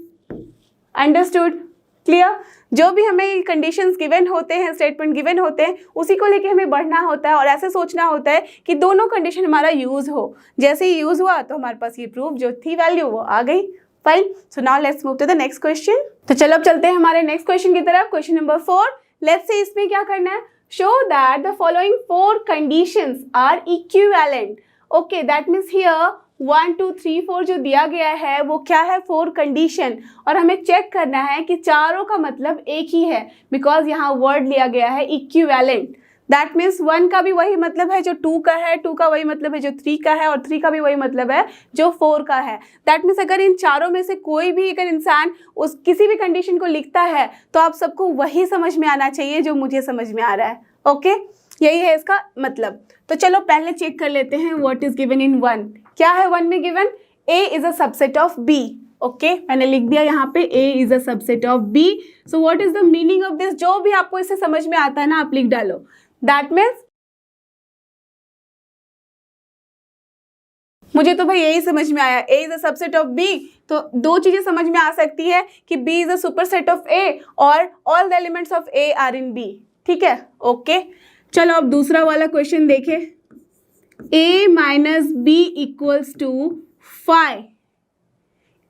Understood? Clear? जो भी हमें कंडीशंस गिवन होते हैं, स्टेटमेंट गिवन होते हैं, उसी को लेके हमें बढ़ना होता है और ऐसे सोचना होता है कि दोनों कंडीशन हमारा यूज हो। जैसे ही यूज हुआ तो हमारे पास ये प्रूफ जो थी वैल्यू वो आ गई। Fine. So now let's move to the next question. तो चलो अब चलते हैं हमारे नेक्स्ट क्वेश्चन की तरफ। Question number 4। लेट्स से इसमें क्या करना है, show that the following 4 conditions are equivalent. Okay, that means here 1 2 3 4 जो दिया गया है वो क्या है, 4 कंडीशन, और हमें चेक करना है कि चारों का मतलब एक ही है, बिकॉज यहाँ वर्ड लिया गया है इक्विवेलेंट। दैट मीन्स 1 का भी वही मतलब है जो 2 का है, 2 का वही मतलब है जो 3 का है, और 3 का भी वही मतलब है जो 4 का है। दैट मीन्स अगर इन चारों में से कोई भी अगर इंसान उस किसी भी कंडीशन को लिखता है तो आप सबको वही समझ में आना चाहिए जो मुझे समझ में आ रहा है। ओके, यही है इसका मतलब। तो चलो पहले चेक कर लेते हैं व्हाट इज गिवन इन 1। क्या है 1 में given, A is a subset of B। Okay, मैंने लिख दिया यहाँ पे A is a subset of B। So what is the meaning of this, जो भी आपको इससे समझ में आता है ना आप लिख डालो। दैट मीन्स मुझे तो भाई यही समझ में आया, A is a subset of B। तो दो चीजें समझ में आ सकती है कि B is a superset of A और all the elements of A are in B। ठीक है, ओके। चलो अब दूसरा वाला क्वेश्चन देखें। A minus B equals to 5।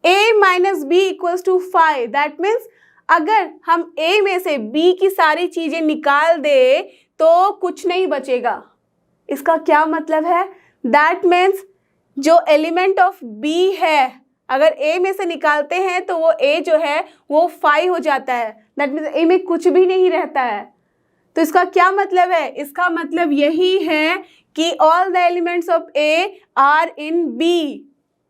A minus B equals to 5। That means अगर हम A में से B की सारी चीजें निकाल दे तो कुछ नहीं बचेगा। इसका क्या मतलब है, दैट मीन्स जो एलिमेंट ऑफ B है अगर A में से निकालते हैं तो वो A जो है वो 5 हो जाता है। दैट मीन्स A में कुछ भी नहीं रहता है। तो इसका क्या मतलब है, इसका मतलब यही है कि all the elements of A are in B।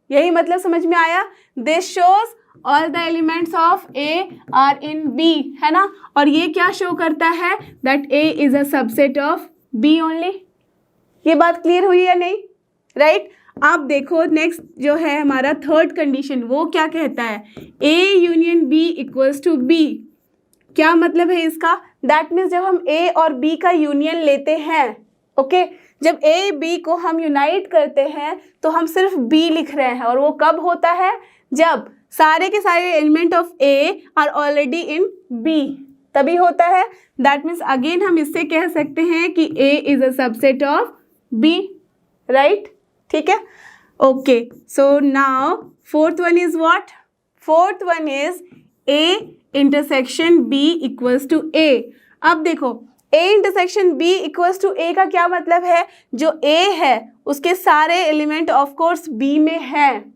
यही मतलब समझ में आया। This shows all the elements of A are in B, है ना। और ये क्या शो करता है, that A is a subset of B only. ये बात क्लियर हुई या नहीं, राइट। आप देखो नेक्स्ट जो है हमारा थर्ड कंडीशन, वो क्या कहता है, A union B equals to B। क्या मतलब है इसका, दैट मीन्स जब हम A और B का यूनियन लेते हैं, ओके, जब A B को हम यूनाइट करते हैं तो हम सिर्फ B लिख रहे हैं, और वो कब होता है, जब सारे के सारे element of A are already in B, तभी होता है। दैट मीन्स अगेन हम इससे कह सकते हैं कि A is a subset of B, right. ठीक है, okay. So now fourth one is what, fourth one is A intersection B equals to A। अब देखो A intersection B equals to A का क्या मतलब है, जो A है उसके सारे एलिमेंट ऑफ कोर्स B में हैं,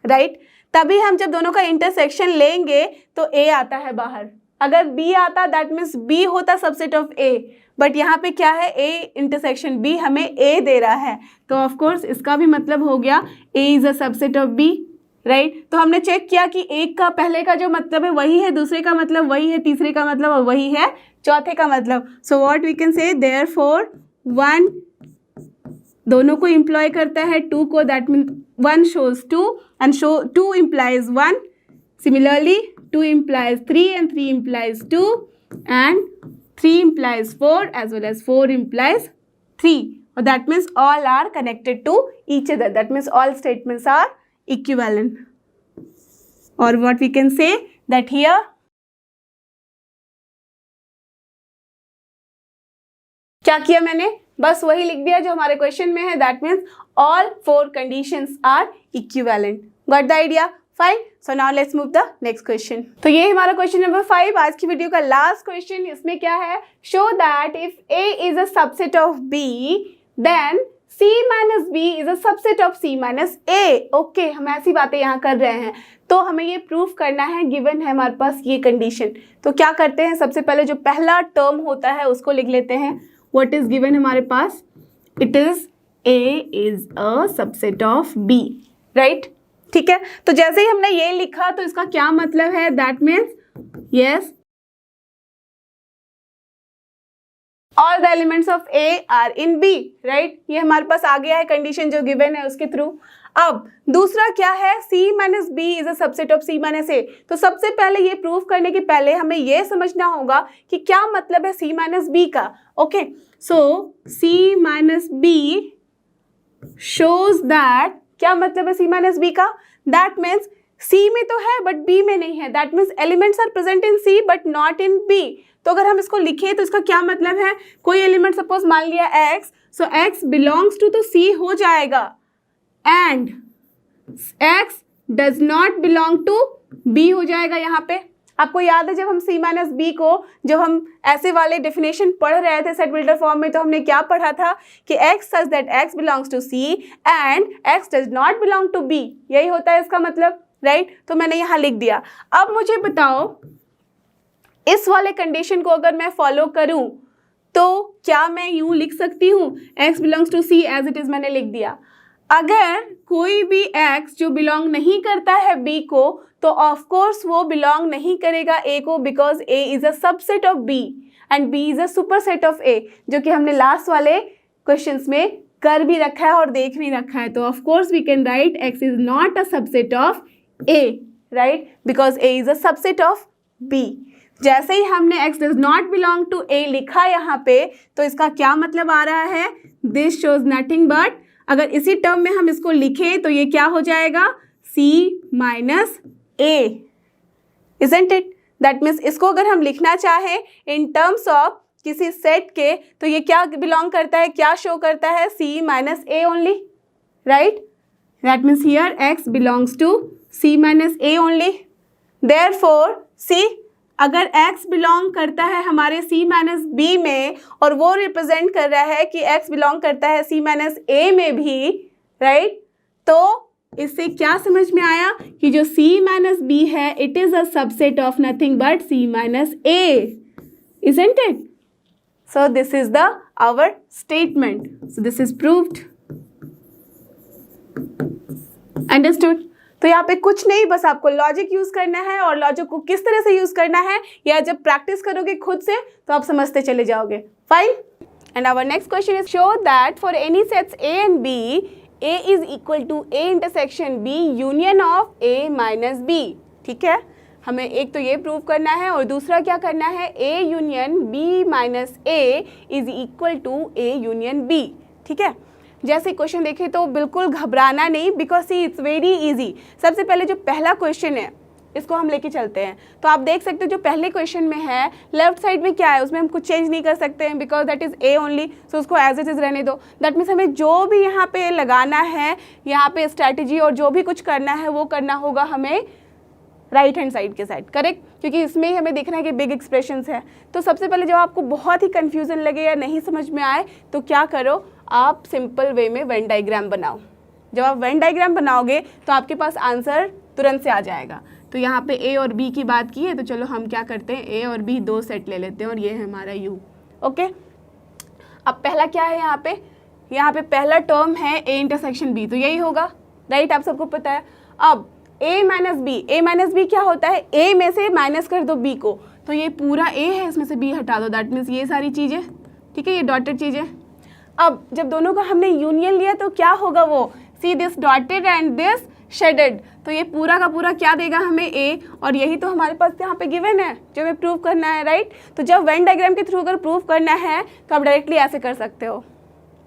राइट। तभी हम जब दोनों का इंटरसेक्शन लेंगे तो A आता है बाहर। अगर B आता दैट मीन्स B होता सबसेट ऑफ A, बट यहाँ पे क्या है, A इंटरसेक्शन B हमें A दे रहा है, तो ऑफ कोर्स इसका भी मतलब हो गया A is a subset of B, right. तो हमने चेक किया कि एक का पहले का जो मतलब है वही है, दूसरे का मतलब वही है, तीसरे का मतलब वही है, चौथे का मतलब। So what we can say, therefore 1 दोनों को इम्प्लॉय करता है 2 को, that mean 1 shows 2 and 2 implies 1. Similarly 2 implies 3 and 3 implies 2 and 3 implies 4 as well as 4 implies 3. Or that means all are connected to each other. That means all statements are equivalent. Or what we can say that here क्या किया मैंने, बस वही लिख दिया जो हमारे question में है। That means all 4 conditions are equivalent. Got the idea, fine. So now let's move the next question. तो ये हमारा क्वेश्चन नंबर 5, आज की वीडियो का लास्ट क्वेश्चन। इसमें क्या है, show that if A is a subset of B then C minus B is a subset of C minus A। Okay, हम ऐसी बातें यहाँ कर रहे हैं, तो हमें ये प्रूफ करना है, गिवन है हमारे पास ये कंडीशन। तो क्या करते हैं, सबसे पहले जो पहला टर्म होता है उसको लिख लेते हैं। What is given हमारे पास, it is A is a subset of B, right? ठीक है, तो जैसे ही हमने ये लिखा तो इसका क्या मतलब है, that means yes all the elements of A are in B, right? ये हमारे पास आ गया है कंडीशन जो गिवन है उसके थ्रू। अब दूसरा क्या है, C minus B is a subset of C minus A। तो सबसे पहले ये प्रूफ करने के पहले हमें ये समझना होगा कि क्या मतलब है C माइनस B का। Okay, so C minus B shows that, क्या मतलब है C माइनस B का, दैट मीन्स C में तो है बट B में नहीं है। That means elements are present in C but not in B। तो अगर हम इसको लिखें तो इसका क्या मतलब है, कोई एलिमेंट सपोज मान लिया X, so X belongs to तो C हो जाएगा, and X does not belong to B हो जाएगा यहाँ पे। आपको याद है जब हम C माइनस बी को, जब हम ऐसे वाले डेफिनेशन पढ़ रहे थे सेट बिल्डर फॉर्म में, तो हमने क्या पढ़ा था कि x such that x belongs to C and x does not belong to B, यही होता है इसका मतलब, राइट? तो मैंने यहाँ लिख दिया। अब मुझे बताओ इस वाले कंडीशन को अगर मैं फॉलो करूं तो क्या मैं यूं लिख सकती हूँ x belongs to C as it is, मैंने लिख दिया। अगर कोई भी x जो बिलोंग नहीं करता है B को, तो ऑफ कोर्स वो बिलोंग नहीं करेगा A को, because A is a subset of B and B is a superset of A, जो कि हमने लास्ट वाले क्वेश्चंस में कर भी रखा है और देख भी रखा है। तो of course we can write x is not a subset of A, right, because A is a subset of B। जैसे ही हमने x does not belong to A लिखा यहाँ पे, तो इसका क्या मतलब आ रहा है, दिस शोज नथिंग बट, अगर इसी टर्म में हम इसको लिखें तो ये क्या हो जाएगा, C minus A, isn't it? That means इसको अगर हम लिखना चाहें इन टर्म्स ऑफ किसी सेट के, तो ये क्या बिलोंग करता है, क्या शो करता है, C minus A only, right? That means here x belongs to C minus A only. Therefore C, अगर x बिलोंग करता है हमारे C माइनस B में और वो रिप्रेजेंट कर रहा है कि x बिलोंग करता है C माइनस A में भी, राइट? तो इससे क्या समझ में आया कि जो C माइनस B है it is a subset of nothing but C minus A, isn't it? So this is the our statement. So this is proved. Understood? तो यहाँ पे कुछ नहीं, बस आपको लॉजिक यूज करना है, और लॉजिक को किस तरह से यूज करना है या जब प्रैक्टिस करोगे खुद से तो आप समझते चले जाओगे। Fine. And our next question is show that for any sets A and B, A is equal to A intersection B union of A minus B। ठीक है, हमें एक तो ये प्रूव करना है और दूसरा क्या करना है, A union B minus A is equal to A union B। ठीक है, जैसे क्वेश्चन देखें तो बिल्कुल घबराना नहीं, because see it's very easy. सबसे पहले जो पहला क्वेश्चन है इसको हम लेके चलते हैं। तो आप देख सकते हो जो पहले क्वेश्चन में है लेफ्ट साइड में क्या है, उसमें हम कुछ चेंज नहीं कर सकते हैं because that is A only, so उसको एज इट इज रहने दो। दैट मीन्स हमें जो भी यहाँ पे लगाना है, यहाँ पे स्ट्रैटेजी और जो भी कुछ करना है वो करना होगा हमें राइट हैंड साइड के साइड, करेक्ट? क्योंकि इसमें ही हमें देखना है कि बिग एक्सप्रेशंस है। तो सबसे पहले जब आपको बहुत ही कंफ्यूजन लगे या नहीं समझ में आए तो क्या करो, आप सिंपल वे में वेन डायग्राम बनाओ। जब आप वेन डायग्राम बनाओगे तो आपके पास आंसर तुरंत से आ जाएगा। तो यहाँ पे A और B की बात की है, तो चलो हम क्या करते हैं, A और B दो सेट ले लेते हैं और ये है हमारा U। ओके, अब पहला क्या है यहाँ पे पहला टर्म है A इंटरसेक्शन B, तो यही होगा, राइट? आप सबको पता है। अब A माइनस बी क्या होता है, A में से माइनस कर दो B को, तो ये पूरा A है, इसमें से B हटा दो, दैट मीन्स ये सारी चीज़ें, ठीक है, ये डॉटेड चीज़ें। अब जब दोनों का हमने यूनियन लिया तो क्या होगा, वो see this dotted and this shaded, तो ये पूरा का पूरा क्या देगा हमें A, और यही तो हमारे पास यहाँ पे गिवन है जो हमें प्रूव करना है, राइट? तो जब वेन डायग्राम के थ्रू अगर प्रूव करना है तो आप डायरेक्टली ऐसे कर सकते हो,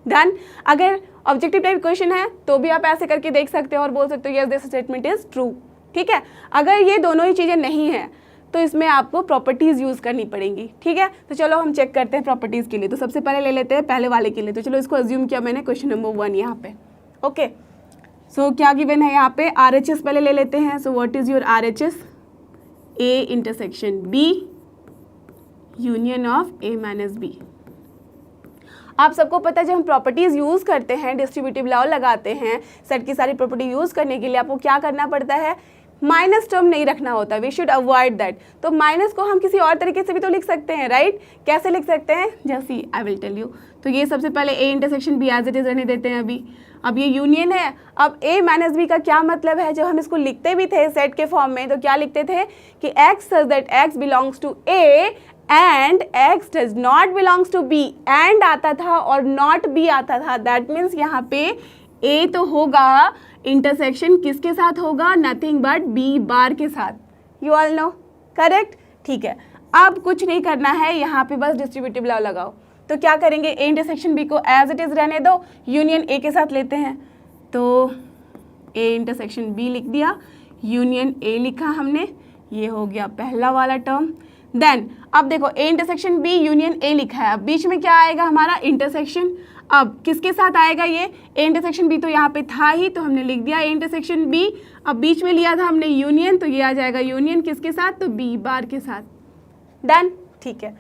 डन। अगर ऑब्जेक्टिव टाइप क्वेश्चन है तो भी आप ऐसे करके देख सकते हो और बोल सकते हो yes this statement is true, ठीक है। अगर ये दोनों ही चीज़ें नहीं हैं तो इसमें आपको प्रॉपर्टीज़ यूज़ करनी पड़ेंगी, ठीक है। तो चलो हम चेक करते हैं प्रॉपर्टीज़ के लिए। तो सबसे पहले ले लेते हैं पहले वाले के लिए। तो चलो इसको अज्यूम किया मैंने, क्वेश्चन नंबर 1 यहाँ पे, ओके। सो क्या गिवन है यहाँ पे, RHS पहले ले लेते हैं। सो what is your RHS, A intersection B union of A minus B। आप सबको पता है जब हम प्रॉपर्टीज़ यूज़ करते हैं, डिस्ट्रीब्यूटिव लॉ लगाते हैं, सेट की सारी प्रॉपर्टी यूज़ करने के लिए आपको क्या करना पड़ता है, माइनस टर्म नहीं रखना होता, वी शुड अवॉइड दैट। तो माइनस को हम किसी और तरीके से भी तो लिख सकते हैं, राइट? कैसे लिख सकते हैं, जैसे आई विल टेल यू। तो ये सबसे पहले A intersection B as it is रहने देते हैं अभी। अब ये यूनियन है। अब A माइनस B का क्या मतलब है, जब हम इसको लिखते भी थे सेट के फॉर्म में तो क्या लिखते थे कि x such that x belongs to A and x does not belongs to B, and आता था और नॉट B आता था। दैट मीन्स यहाँ पे A तो होगा, इंटरसेक्शन किसके साथ होगा, नथिंग बट B बार के साथ। You all know, correct? ठीक है, अब कुछ नहीं करना है, यहाँ पे बस डिस्ट्रीब्यूटिव लॉ लगाओ। तो क्या करेंगे, A इंटरसेक्शन B को एज इट इज़ रहने दो, यूनियन A के साथ लेते हैं। तो A इंटरसेक्शन B लिख दिया, यूनियन A लिखा हमने, ये हो गया पहला वाला टर्म। देन अब देखो A intersection B union A लिखा है, अब बीच में क्या आएगा हमारा, इंटरसेक्शन। अब किसके साथ आएगा ये, ए इंटरसेक्शन बी तो यहाँ पे था ही, तो हमने लिख दिया ए इंटरसेक्शन बी। अब बीच में लिया था हमने यूनियन, तो ये आ जाएगा यूनियन किसके साथ, तो बी बार के साथ। डन, ठीक है।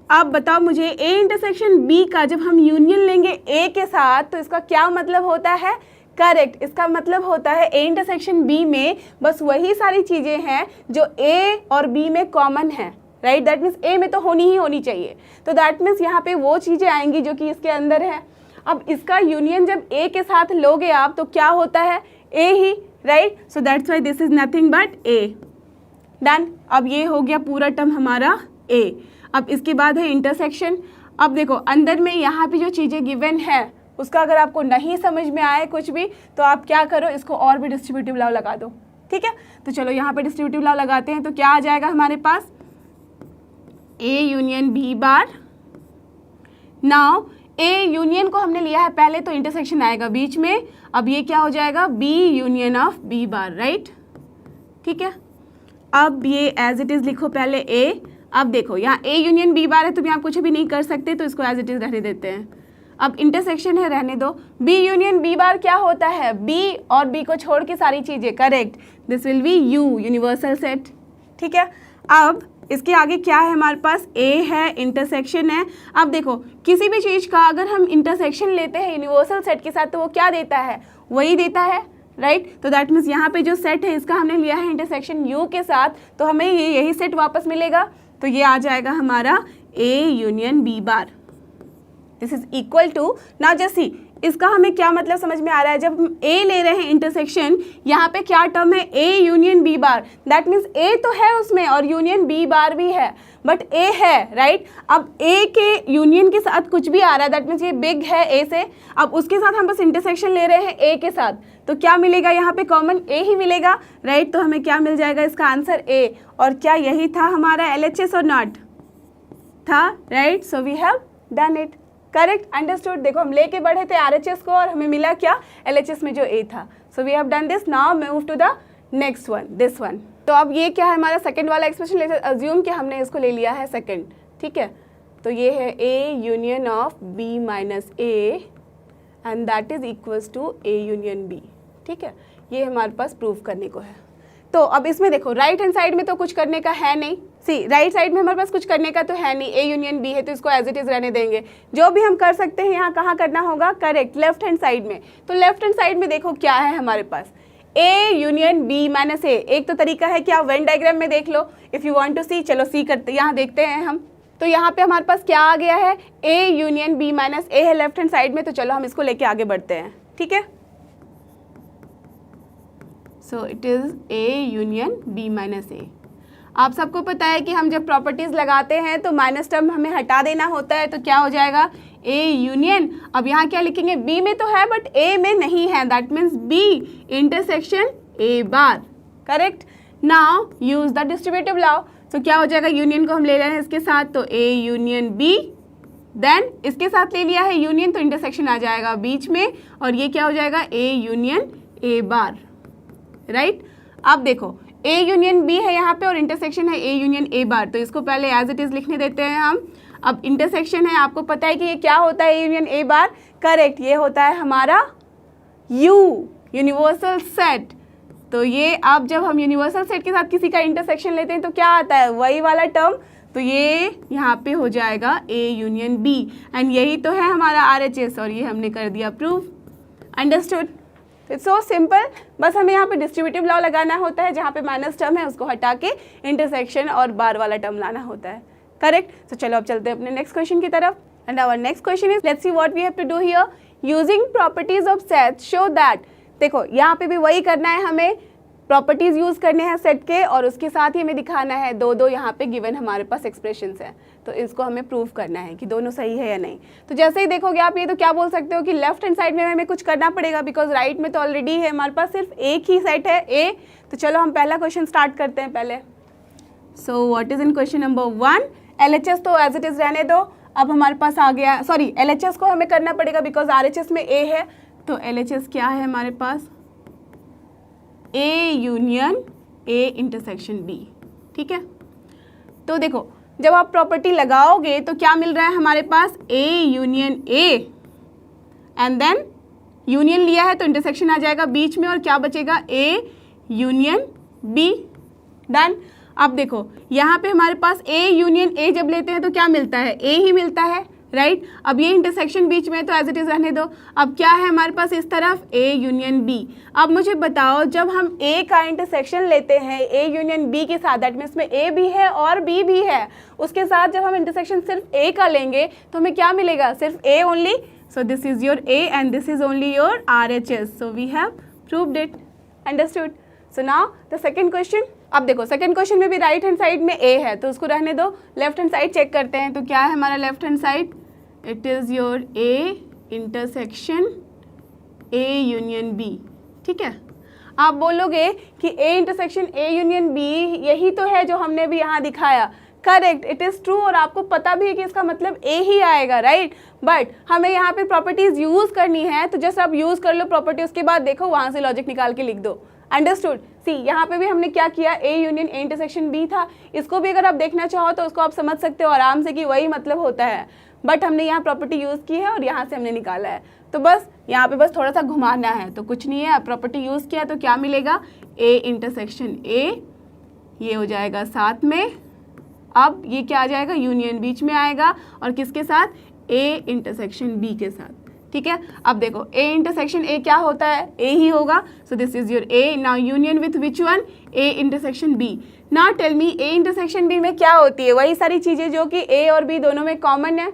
अब बताओ मुझे ए इंटरसेक्शन बी का जब हम यूनियन लेंगे ए के साथ तो इसका क्या मतलब होता है, करेक्ट, इसका मतलब होता है ए इंटरसेक्शन बी में बस वही सारी चीज़ें हैं जो ए और बी में कॉमन है, राइट। दैट मीन्स ए में तो होनी ही होनी चाहिए, तो दैट मीन्स यहाँ पे वो चीज़ें आएंगी जो कि इसके अंदर है। अब इसका यूनियन जब ए के साथ लोगे आप तो क्या होता है, ए ही, right. So that's why this is nothing but A. Done, अब ये हो गया पूरा टर्म हमारा ए। अब इसके बाद है इंटरसेक्शन। अब देखो अंदर में यहाँ पे जो चीज़ें गिवन है उसका अगर आपको नहीं समझ में आए कुछ भी तो आप क्या करो, इसको और भी डिस्ट्रीब्यूटिव लॉ लगा दो, ठीक है। तो चलो यहाँ पे डिस्ट्रीब्यूटिव लॉ लगाते हैं, तो क्या आ जाएगा हमारे पास, A union B bar. Now A union को हमने लिया है पहले तो इंटरसेक्शन आएगा बीच में, अब ये क्या हो जाएगा, B union of B bar, right, ठीक है। अब ये एज इट इज़ लिखो पहले ए। अब देखो यहाँ ए यूनियन बी बार है तो भी आप कुछ भी नहीं कर सकते, तो इसको एज इट इज़ रहने देते हैं। अब इंटरसेक्शन है, रहने दो। बी यूनियन बी बार क्या होता है, बी और बी को छोड़ के सारी चीज़ें, correct, this will be you, universal set, ठीक है। अब इसके आगे क्या है हमारे पास, ए है, इंटरसेक्शन है। अब देखो किसी भी चीज़ का अगर हम इंटरसेक्शन लेते हैं यूनिवर्सल सेट के साथ तो वो क्या देता है, वही देता है, राइट। तो दैट मीन्स यहाँ पे जो सेट है इसका हमने लिया है इंटरसेक्शन यू के साथ, तो हमें ये यही सेट वापस मिलेगा, तो ये आ जाएगा हमारा A union B bar. This is equal to, now just see इसका हमें क्या मतलब समझ में आ रहा है, जब हम ए ले रहे हैं इंटरसेक्शन, यहाँ पे क्या टर्म है, A union B bar, that means A तो है उसमें और यूनियन बी बार भी है, बट ए है, राइट। अब ए के यूनियन के साथ कुछ भी आ रहा है, दैट मीन्स ये बिग है ए से, अब उसके साथ हम बस इंटरसेक्शन ले रहे हैं ए के साथ, तो क्या मिलेगा यहाँ पे, कॉमन ए ही मिलेगा, राइट। तो हमें क्या मिल जाएगा, इसका आंसर ए। और क्या यही था हमारा LHS और नॉट था, राइट। So we have done it, correct, understood. देखो हम लेके बढ़े थे RHS को और हमें मिला क्या, LHS में जो ए था। So we have done this, now move to the next one, this one. तो अब ये क्या है हमारा सेकंड वाला एक्सप्रेशन, लेट्स अज्यूम कि हमने इसको ले लिया है सेकंड, ठीक है। तो ये है A union of B minus A and that is equals to A union B, ठीक है। ये हमारे पास प्रूव करने को है। तो अब इसमें देखो राइट हैंड साइड में तो कुछ करने का है नहीं, सी राइट साइड में हमारे पास कुछ करने का तो है नहीं, ए यूनियन बी है तो इसको एज इट इज रहने देंगे। जो भी हम कर सकते हैं यहाँ कहाँ करना होगा, करेक्ट, लेफ्ट हैंड साइड में। तो लेफ्ट हैंड साइड में देखो क्या है हमारे पास, ए यूनियन बी माइनस ए। एक तो तरीका है कि आप वेन डायग्राम में देख लो इफ़ यू वांट टू सी, चलो सी करते, यहाँ देखते हैं हम। तो यहाँ पे हमारे पास क्या आ गया है, ए यूनियन बी माइनस ए है लेफ्ट हैंड साइड में, तो चलो हम इसको लेके आगे बढ़ते हैं, ठीक है। So it is A union B minus A. आप सबको पता है कि हम जब प्रॉपर्टीज़ लगाते हैं तो माइनस टर्म हमें हटा देना होता है, तो क्या हो जाएगा, ए यूनियन, अब यहाँ क्या लिखेंगे, बी में तो है बट ए में नहीं है, that means B intersection A bar, correct. Now use the distributive law, तो क्या हो जाएगा, यूनियन को हम ले रहे हैं इसके साथ, तो ए यूनियन बी, देन इसके साथ ले लिया है यूनियन तो इंटरसेक्शन आ जाएगा बीच में, और ये क्या हो जाएगा, ए यूनियन ए बार, राइट। अब देखो ए यूनियन बी है यहाँ पे और इंटरसेक्शन है ए यूनियन ए बार, तो इसको पहले एज इट इज़ लिखने देते हैं हम। अब इंटरसेक्शन है, आपको पता है कि ये क्या होता है, A union A bar, correct, ये होता है हमारा यू, यूनिवर्सल सेट। तो ये अब जब हम यूनिवर्सल सेट के साथ किसी का इंटरसेक्शन लेते हैं तो क्या आता है, वही वाला टर्म, तो ये यहाँ पे हो जाएगा ए यूनियन बी, एंड यही तो है हमारा RHS, और ये हमने कर दिया prove, understood. It's so simple, बस हमें यहाँ पे डिस्ट्रीब्यूटिव लॉ लगाना होता है, जहाँ पे माइनस टर्म है उसको हटा के इंटरसेक्शन और बार वाला टर्म लाना होता है, करेक्ट। तो चलो अब चलते हैं अपने नेक्स्ट क्वेश्चन की तरफ, and our next question is, let's see what we have to do here, using properties of set show that. देखो यहाँ पे भी वही करना है, हमें प्रॉपर्टीज यूज करने हैं सेट के, और उसके साथ ही हमें दिखाना है दो दो यहाँ पे गिवन हमारे पास एक्सप्रेशंस हैं, तो इसको हमें प्रूव करना है कि दोनों सही है या नहीं। तो जैसे ही देखोगे आप ये, तो क्या बोल सकते हो कि लेफ्ट हैंड साइड में हमें कुछ करना पड़ेगा, बिकॉज राइट में तो ऑलरेडी है हमारे पास, सिर्फ एक ही सेट है ए। तो चलो हम पहला क्वेश्चन स्टार्ट करते हैं पहले। So what is in question number 1, LHS तो एज इट इज रहने दो। अब हमारे पास आ गया, सॉरी LHS को हमें करना पड़ेगा बिकॉज RHS में ए है, तो LHS क्या है हमारे पास, A union A intersection B, ठीक है। तो देखो जब आप प्रॉपर्टी लगाओगे तो क्या मिल रहा है हमारे पास, A union A and then union लिया है तो इंटरसेक्शन आ जाएगा बीच में और क्या बचेगा, ए यूनियन बी। डन। अब देखो यहाँ पे हमारे पास ए यूनियन ए जब लेते हैं तो क्या मिलता है, ए ही मिलता है, राइट। अब ये इंटरसेक्शन बीच में है तो एज इट इज रहने दो। अब क्या है हमारे पास इस तरफ, ए यूनियन बी। अब मुझे बताओ जब हम ए का इंटरसेक्शन लेते हैं ए यूनियन बी के साथ, दैट मीन्स में ए भी है और बी भी है, उसके साथ जब हम इंटरसेक्शन सिर्फ ए का लेंगे तो हमें क्या मिलेगा, सिर्फ A only. So this is your A and this is only your RHS। So we have proved it. Understood. So now the second question. अब देखो सेकेंड क्वेश्चन में भी राइट हैंड साइड में ए है तो उसको रहने दो, लेफ्ट हैंड साइड चेक करते हैं। तो क्या है हमारा left hand side, it is your A intersection A union B. ठीक है। आप बोलोगे कि A intersection A union B यही तो है जो हमने भी यहाँ दिखाया। Correct, it is true. और आपको पता भी है कि इसका मतलब ए ही आएगा, राइट। बट हमें यहाँ पे प्रॉपर्टीज़ यूज़ करनी है तो जस्ट आप यूज़ कर लो प्रॉपर्टी, उसके बाद देखो वहाँ से लॉजिक निकाल के लिख दो। अंडरस्टूड। सी यहाँ पे भी हमने क्या किया, A union A intersection B था। इसको भी अगर आप देखना चाहो तो उसको आप समझ सकते हो आराम से कि वही मतलब होता है, बट हमने यहाँ प्रॉपर्टी यूज़ की है और यहाँ से हमने निकाला है। तो बस यहाँ पे बस थोड़ा सा घुमाना है तो कुछ नहीं है। प्रॉपर्टी यूज़ किया तो क्या मिलेगा, ए इंटरसेक्शन ए, ये हो जाएगा साथ में। अब ये क्या आ जाएगा, यूनियन बीच में आएगा और किसके साथ, ए इंटरसेक्शन बी के साथ। ठीक है। अब देखो ए इंटरसेक्शन ए क्या होता है, ए ही होगा। So this is your A. Now union with which one, A intersection B. Now tell me A intersection B में क्या होती है, वही सारी चीज़ें जो कि ए और बी दोनों में कॉमन है।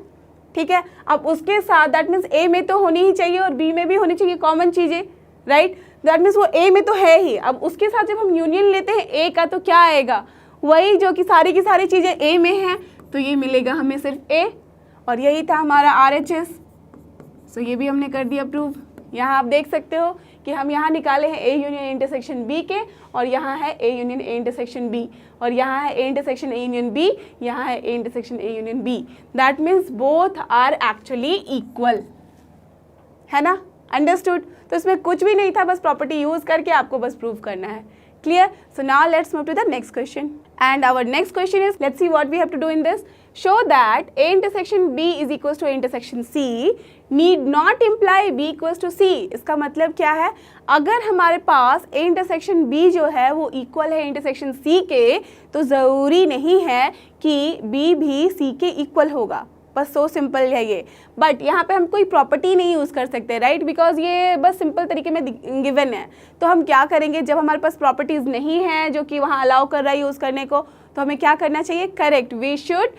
ठीक है। अब उसके साथ दैट मीन्स ए में तो होनी ही चाहिए और बी में भी होनी चाहिए कॉमन चीज़ें, राइट। दैट मीन्स वो ए में तो है ही। अब उसके साथ जब हम यूनियन लेते हैं ए का तो क्या आएगा, वही जो कि सारी की सारी चीज़ें ए में हैं, तो ये मिलेगा हमें सिर्फ ए। और यही था हमारा RHS। सो ये भी हमने कर दिया प्रूव। यहाँ आप देख सकते हो कि हम यहाँ निकाले हैं ए यूनियन इंटरसेक्शन बी के, और यहाँ है A union A intersection B, और यहाँ है A intersection A union B, यहाँ है A intersection A union B. That means both are actually equal, है ना। अंडरस्टूड। तो इसमें कुछ भी नहीं था, बस प्रॉपर्टी यूज करके आपको बस प्रूव करना है। Clear? So now let's move to the next question. And our next question is, let's see what we have to do in this. Show that A intersection B is equals to A intersection C need not imply B equals to C. इसका मतलब क्या है, अगर हमारे पास A intersection B जो है वो equal है intersection C के, तो ज़रूरी नहीं है कि B भी C के equal होगा। बस सो सिंपल है ये। बट यहाँ पे हम कोई प्रॉपर्टी नहीं यूज़ कर सकते, राइट, बिकॉज ये बस सिंपल तरीके में गिवन है। तो हम क्या करेंगे, जब हमारे पास प्रॉपर्टीज़ नहीं है जो कि वहाँ अलाउ कर रहा है यूज़ करने को, तो हमें क्या करना चाहिए, correct, we should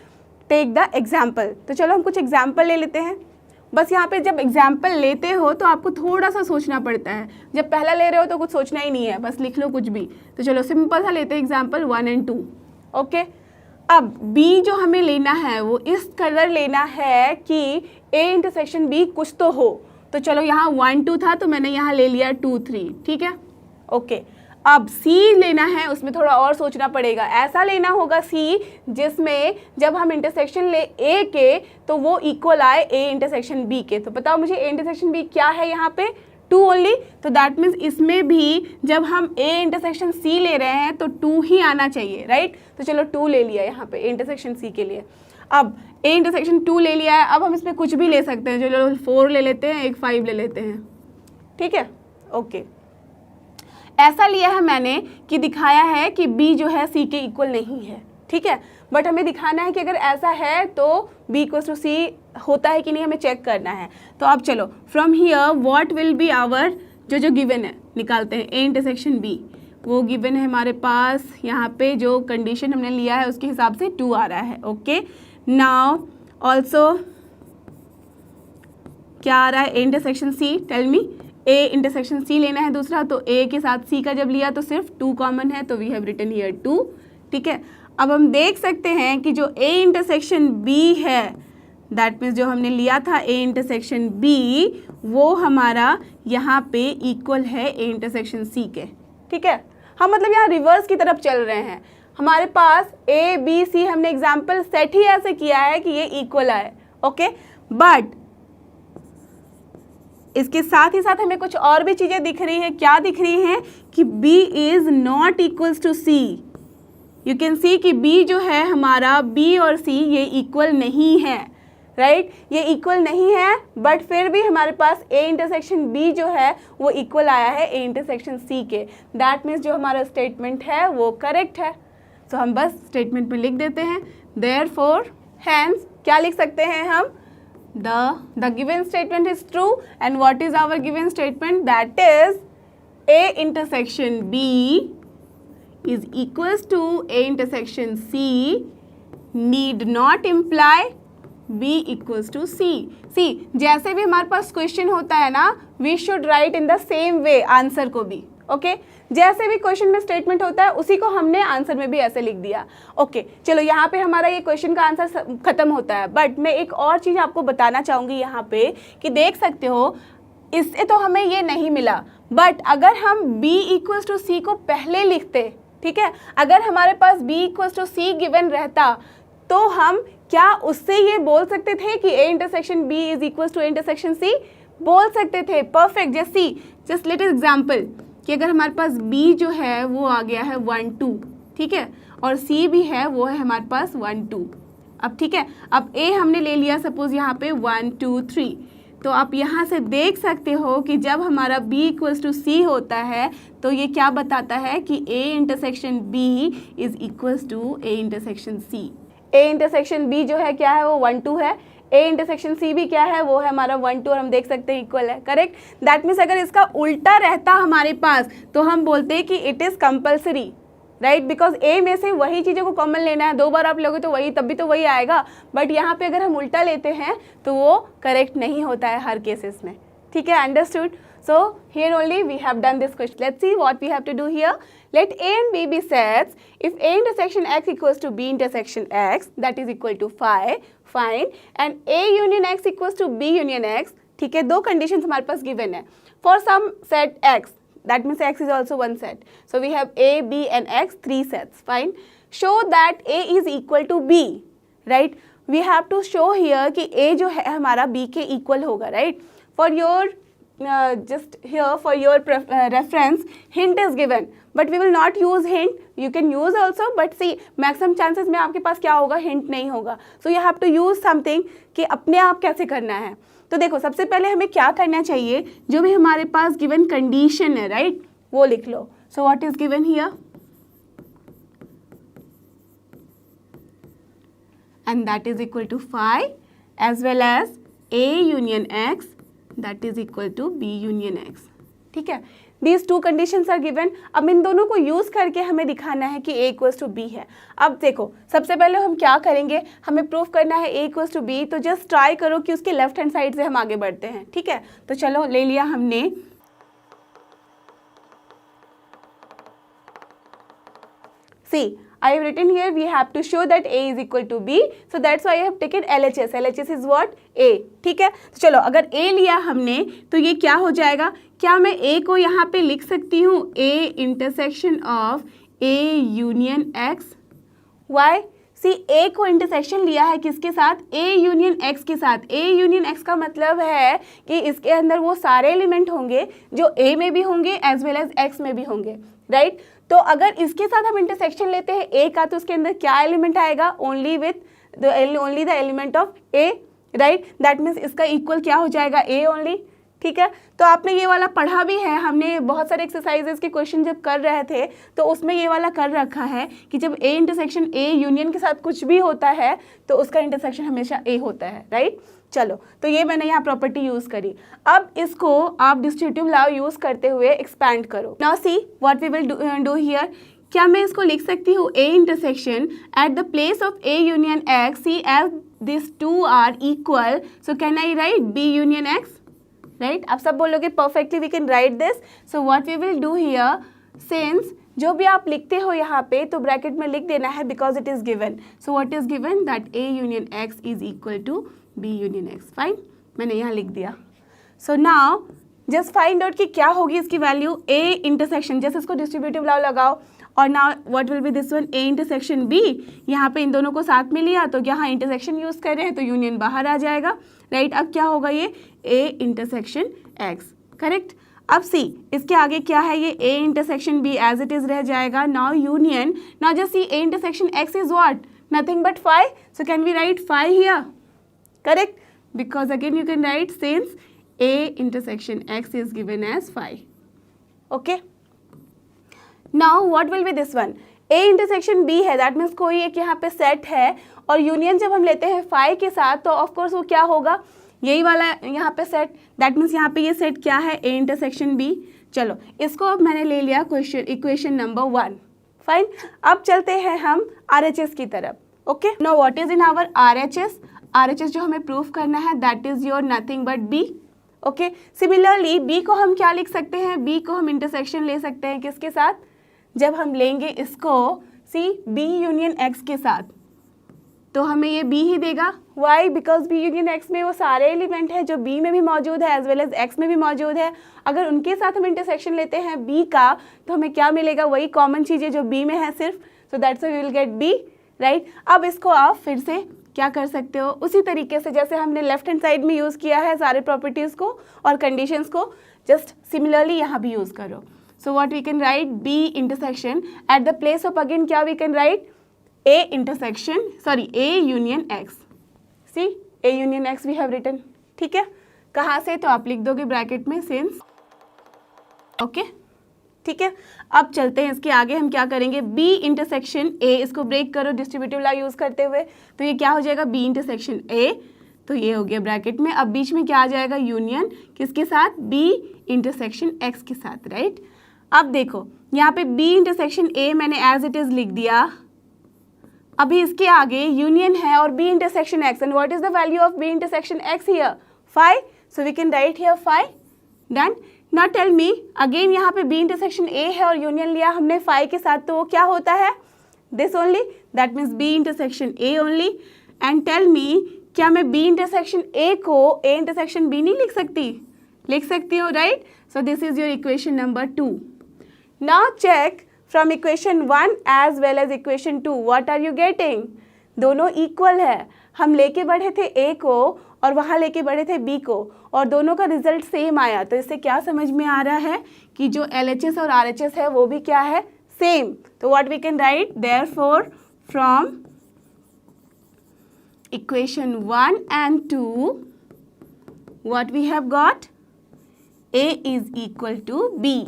take the example. तो चलो हम कुछ एग्जाम्पल ले लेते हैं। बस यहाँ पे जब एग्जाम्पल लेते हो तो आपको थोड़ा सा सोचना पड़ता है, जब पहला ले रहे हो तो कुछ सोचना ही नहीं है, बस लिख लो कुछ भी। तो चलो सिंपल सा लेते हैं एग्जाम्पल 1 और 2। ओके। अब B जो हमें लेना है वो इस कलर लेना है कि A इंटरसेक्शन B कुछ तो हो। तो चलो यहाँ 1 2 था तो मैंने यहाँ ले लिया 2 3। ठीक है। ओके। अब C लेना है, उसमें थोड़ा और सोचना पड़ेगा। ऐसा लेना होगा C जिसमें जब हम इंटरसेक्शन ले A के तो वो इक्वल आए A इंटरसेक्शन B के। तो बताओ मुझे A इंटरसेक्शन B क्या है यहाँ पे, 2 ओनली। तो दैट मीन्स इसमें भी जब हम A इंटरसेक्शन C ले रहे हैं तो 2 ही आना चाहिए, राइट। तो चलो 2 ले लिया यहाँ पे A इंटरसेक्शन C के लिए। अब A इंटरसेक्शन 2 ले लिया है, अब हम इसमें कुछ भी ले सकते हैं। चलो 4 ले लेते हैं, एक 5 ले लेते हैं। ठीक है। ओके। ऐसा लिया है मैंने कि दिखाया है कि B जो है C के इक्वल नहीं है। ठीक है। बट हमें दिखाना है कि अगर ऐसा है तो B इक्वल्स टू C होता है कि नहीं, हमें चेक करना है। तो अब चलो from here what will be our जो गिवन है निकालते हैं। A इंटरसेक्शन B वो गिवन है हमारे पास, यहाँ पे जो कंडीशन हमने लिया है उसके हिसाब से 2 आ रहा है। ओके। नाउ ऑल्सो क्या आ रहा है, A intersection C, tell me. A intersection C लेना है दूसरा, तो A के साथ C का जब लिया तो सिर्फ 2 कॉमन है, तो वी हैव रिटन हियर 2। ठीक है। अब हम देख सकते हैं कि जो A इंटरसेक्शन B है, दैट मीन्स जो हमने लिया था A इंटरसेक्शन B, वो हमारा यहाँ पे इक्वल है A इंटरसेक्शन C के। ठीक है। हम मतलब यहाँ रिवर्स की तरफ चल रहे हैं। हमारे पास A B C हमने एग्जाम्पल सेट ही ऐसे किया है कि ये इक्वल आए। ओके। बट इसके साथ ही साथ हमें कुछ और भी चीज़ें दिख रही है। क्या दिख रही हैं कि B is not equals to C। You can see कि B जो है हमारा B और C ये इक्वल नहीं है। राइट ये इक्वल नहीं है, बट फिर भी हमारे पास A इंटरसेक्शन B जो है वो इक्वल आया है A इंटरसेक्शन C के। दैट मीन्स जो हमारा स्टेटमेंट है वो करेक्ट है। तो हम बस स्टेटमेंट में लिख देते हैं देयरफॉर, हैंस क्या लिख सकते हैं हम, the given statement is true and what is our given statement, that is A intersection B is equals to A intersection C need not imply B equals to C. See, जैसे भी हमारे पास question होता है ना, we should write in the same way answer को भी, okay जैसे भी क्वेश्चन में स्टेटमेंट होता है उसी को हमने आंसर में भी ऐसे लिख दिया। ओके चलो यहाँ पे हमारा ये क्वेश्चन का आंसर खत्म होता है, बट मैं एक और चीज़ आपको बताना चाहूँगी यहाँ पे कि देख सकते हो इससे तो हमें ये नहीं मिला, बट अगर हम B इक्वल्स टू C को पहले लिखते, ठीक है, अगर हमारे पास B equals to C given रहता तो हम क्या उससे ये बोल सकते थे कि A intersection B is equals to A intersection C, बोल सकते थे। परफेक्ट। जस्ट लेट एग्जाम्पल कि अगर हमारे पास B जो है वो आ गया है 1 2, ठीक है, और C भी है वो है हमारे पास 1 2। अब ठीक है, अब A हमने ले लिया सपोज यहाँ पे 1 2 3, तो आप यहाँ से देख सकते हो कि जब हमारा B इक्वल्स टू C होता है तो ये क्या बताता है कि A intersection B is equals to A intersection C। A intersection B जो है क्या है वो 1 2 है, A इंटरसेक्शन C भी क्या है वो है हमारा 1 2, और हम देख सकते हैं इक्वल है। करेक्ट। दैट मीन्स अगर इसका उल्टा रहता हमारे पास तो हम बोलते हैं कि it is compulsory, right, because A में से वही चीज़ों को कॉमन लेना है, 2 बार आप लोगे तो वही, तब भी तो वही आएगा, बट यहाँ पे अगर हम उल्टा लेते हैं तो वो करेक्ट नहीं होता है हर केसेस में। ठीक है, understood. So here only we have done this question. Let's see what we have to do here. Let A and B be sets. If A intersection X equals to B intersection X, that is equal to phi, fine, and A union X equals to B union X, ठीक है, 2 conditions हमारे पास given है. For some set X, that means X is also one set. So we have A, B and X, 3 sets, fine. Show that A is equal to B, right? We have to show here कि A जो है हमारा B के equal होगा, right? For your just here for your reference hint is given, but we will not use hint. You can use also, but see maximum chances में आपके पास क्या होगा, hint नहीं होगा. So you have to use something कि अपने आप कैसे करना है. तो देखो सबसे पहले हमें क्या करना चाहिए, जो भी हमारे पास given condition है, right, वो लिख लो. So what is given here? And that is equal to phi as well as A union X, that is equal to B union X. ठीक है, these 2 conditions are given. अब इन दोनों को use करके हमें दिखाना है कि A equals to B है. अब देखो सबसे पहले हम क्या करेंगे, हमें प्रूफ करना है A equals to B, तो जस्ट ट्राई करो कि उसके लेफ्ट हैंड साइड से हम आगे बढ़ते हैं. ठीक है, तो चलो ले लिया हमने. See, I have written here we have to show that A is equal to B, so that's why I have taken LHS. LHS is what? A. ठीक है, तो चलो अगर A लिया हमने तो ये क्या हो जाएगा, क्या मैं A को यहाँ पे लिख सकती हूँ A intersection of A union X? Why? See, A को इंटरसेक्शन लिया है किसके साथ, A यूनियन X के साथ. A यूनियन X का मतलब है कि इसके अंदर वो सारे एलिमेंट होंगे जो A में भी होंगे एज वेल एज X में भी होंगे, राइट? तो अगर इसके साथ हम इंटरसेक्शन लेते हैं A का, तो उसके अंदर क्या एलिमेंट आएगा, only the element of A, right? That means इसका इक्वल क्या हो जाएगा, A ओनली. ठीक है, तो आपने ये वाला पढ़ा भी है, हमने बहुत सारे एक्सरसाइजेस के क्वेश्चन जब कर रहे थे तो उसमें ये वाला कर रखा है कि जब A इंटरसेक्शन A यूनियन के साथ कुछ भी होता है तो उसका इंटरसेक्शन हमेशा A होता है, राइट? चलो, तो ये मैंने यहाँ प्रॉपर्टी यूज़ करी. अब इसको आप डिस्ट्रीब्यूटिव लॉ यूज़ करते हुए एक्सपैंड करो. Now see what we will do here. क्या मैं इसको लिख सकती हूँ A intersection at the place of A union X, see as this 2 are equal, so can I write B union X, right? आप सब बोलोगे perfectly we can write this. So what we will do here, since जो भी आप लिखते हो यहाँ पे तो ब्रैकेट में लिख देना है because it is given. So what is given, that A union X is equal to B union X. Fine, मैंने यहाँ लिख दिया. So now just find out कि क्या होगी इसकी वैल्यू A इंटरसेक्शन, जैसे इसको डिस्ट्रीब्यूटिव लॉ लगाओ. और now what will B this one, A intersection B. यहाँ पे इन दोनों को साथ में लिया तो यहाँ इंटरसेक्शन यूज़ कर रहे हैं तो यूनियन बाहर आ जाएगा, राइट? अब क्या होगा, ये A इंटरसेक्शन X, करेक्ट? अब सी इसके आगे क्या है, ये A intersection B as it is रह जाएगा. Now union, now just see A intersection X is what, nothing but phi. So can we write phi here, correct, because again you can write since A intersection X is given as phi. Okay, now what will be this one? A intersection B है, that means कोई एक यहाँ पे set है और union जब हम लेते हैं फाई के साथ तो ऑफ कोर्स वो क्या होगा, यही वाला यहाँ पे सेट, दैट मीन्स यहाँ पे ये सेट क्या है, A इंटरसेक्शन B. चलो इसको अब मैंने ले लिया क्वेश्चन इक्वेशन नंबर 1. फाइन, अब चलते हैं हम RHS की तरफ. Okay, now what is in our RHS? RHS जो हमें प्रूफ करना है that is your nothing but B. Okay, similarly B को हम क्या लिख सकते हैं, B को हम इंटरसेक्शन ले सकते हैं किसके साथ, जब हम लेंगे इसको C B यूनियन X के साथ तो हमें ये B ही देगा. Why? Because B union X में वो सारे एलिमेंट हैं जो B में भी मौजूद है एज वेल एज X में भी मौजूद है. अगर उनके साथ हम इंटरसेक्शन लेते हैं B का तो हमें क्या मिलेगा, वही कॉमन चीज़ें जो B में है सिर्फ. So that's why we will get B, right. अब इसको आप फिर से क्या कर सकते हो, उसी तरीके से जैसे हमने लेफ्ट हैंड साइड में यूज़ किया है सारे प्रॉपर्टीज़ को और कंडीशंस को, जस्ट सिमिलरली यहाँ भी यूज़ करो. So what we can write, B intersection at the place of again क्या we can write, A intersection, sorry, A union X. See, A union X we have written. ठीक है, कहाँ से, तो आप लिख दोगे ब्रैकेट में सिंस. ओके, ठीक है. अब चलते हैं इसके आगे, हम क्या करेंगे, B इंटरसेक्शन A, इसको ब्रेक करो डिस्ट्रीब्यूटिव लॉ यूज़ करते हुए, तो ये क्या हो जाएगा, B इंटरसेक्शन A, तो ये हो गया ब्रैकेट में. अब बीच में क्या आ जाएगा, यूनियन किसके साथ, B इंटरसेक्शन X के साथ, राइट. अब देखो यहाँ पे B इंटरसेक्शन A मैंने एज इट इज़ लिख दिया. अभी इसके आगे यूनियन है और B intersection X, and what is the value of B intersection X here, phi. So we can write here phi. Done. Now tell me again, यहाँ पे B इंटरसेक्शन A है और यूनियन लिया हमने फाई के साथ, तो वो क्या होता है, this only, that means B intersection A only. And tell me, क्या मैं B इंटरसेक्शन A को A इंटरसेक्शन B नहीं लिख सकती, लिख सकती हूँ, right. So this is your equation number 2. Now check from equation 1 as well as equation 2, what are you getting? दोनों इक्वल है. हम लेके बढ़े थे A को और वहाँ लेके बढ़े थे B को और दोनों का रिजल्ट सेम आया. तो इससे क्या समझ में आ रहा है कि जो LHS और RHS है वो भी क्या है, सेम. तो what we can write, therefore from equation 1 and 2 what we have got, A is equal to B.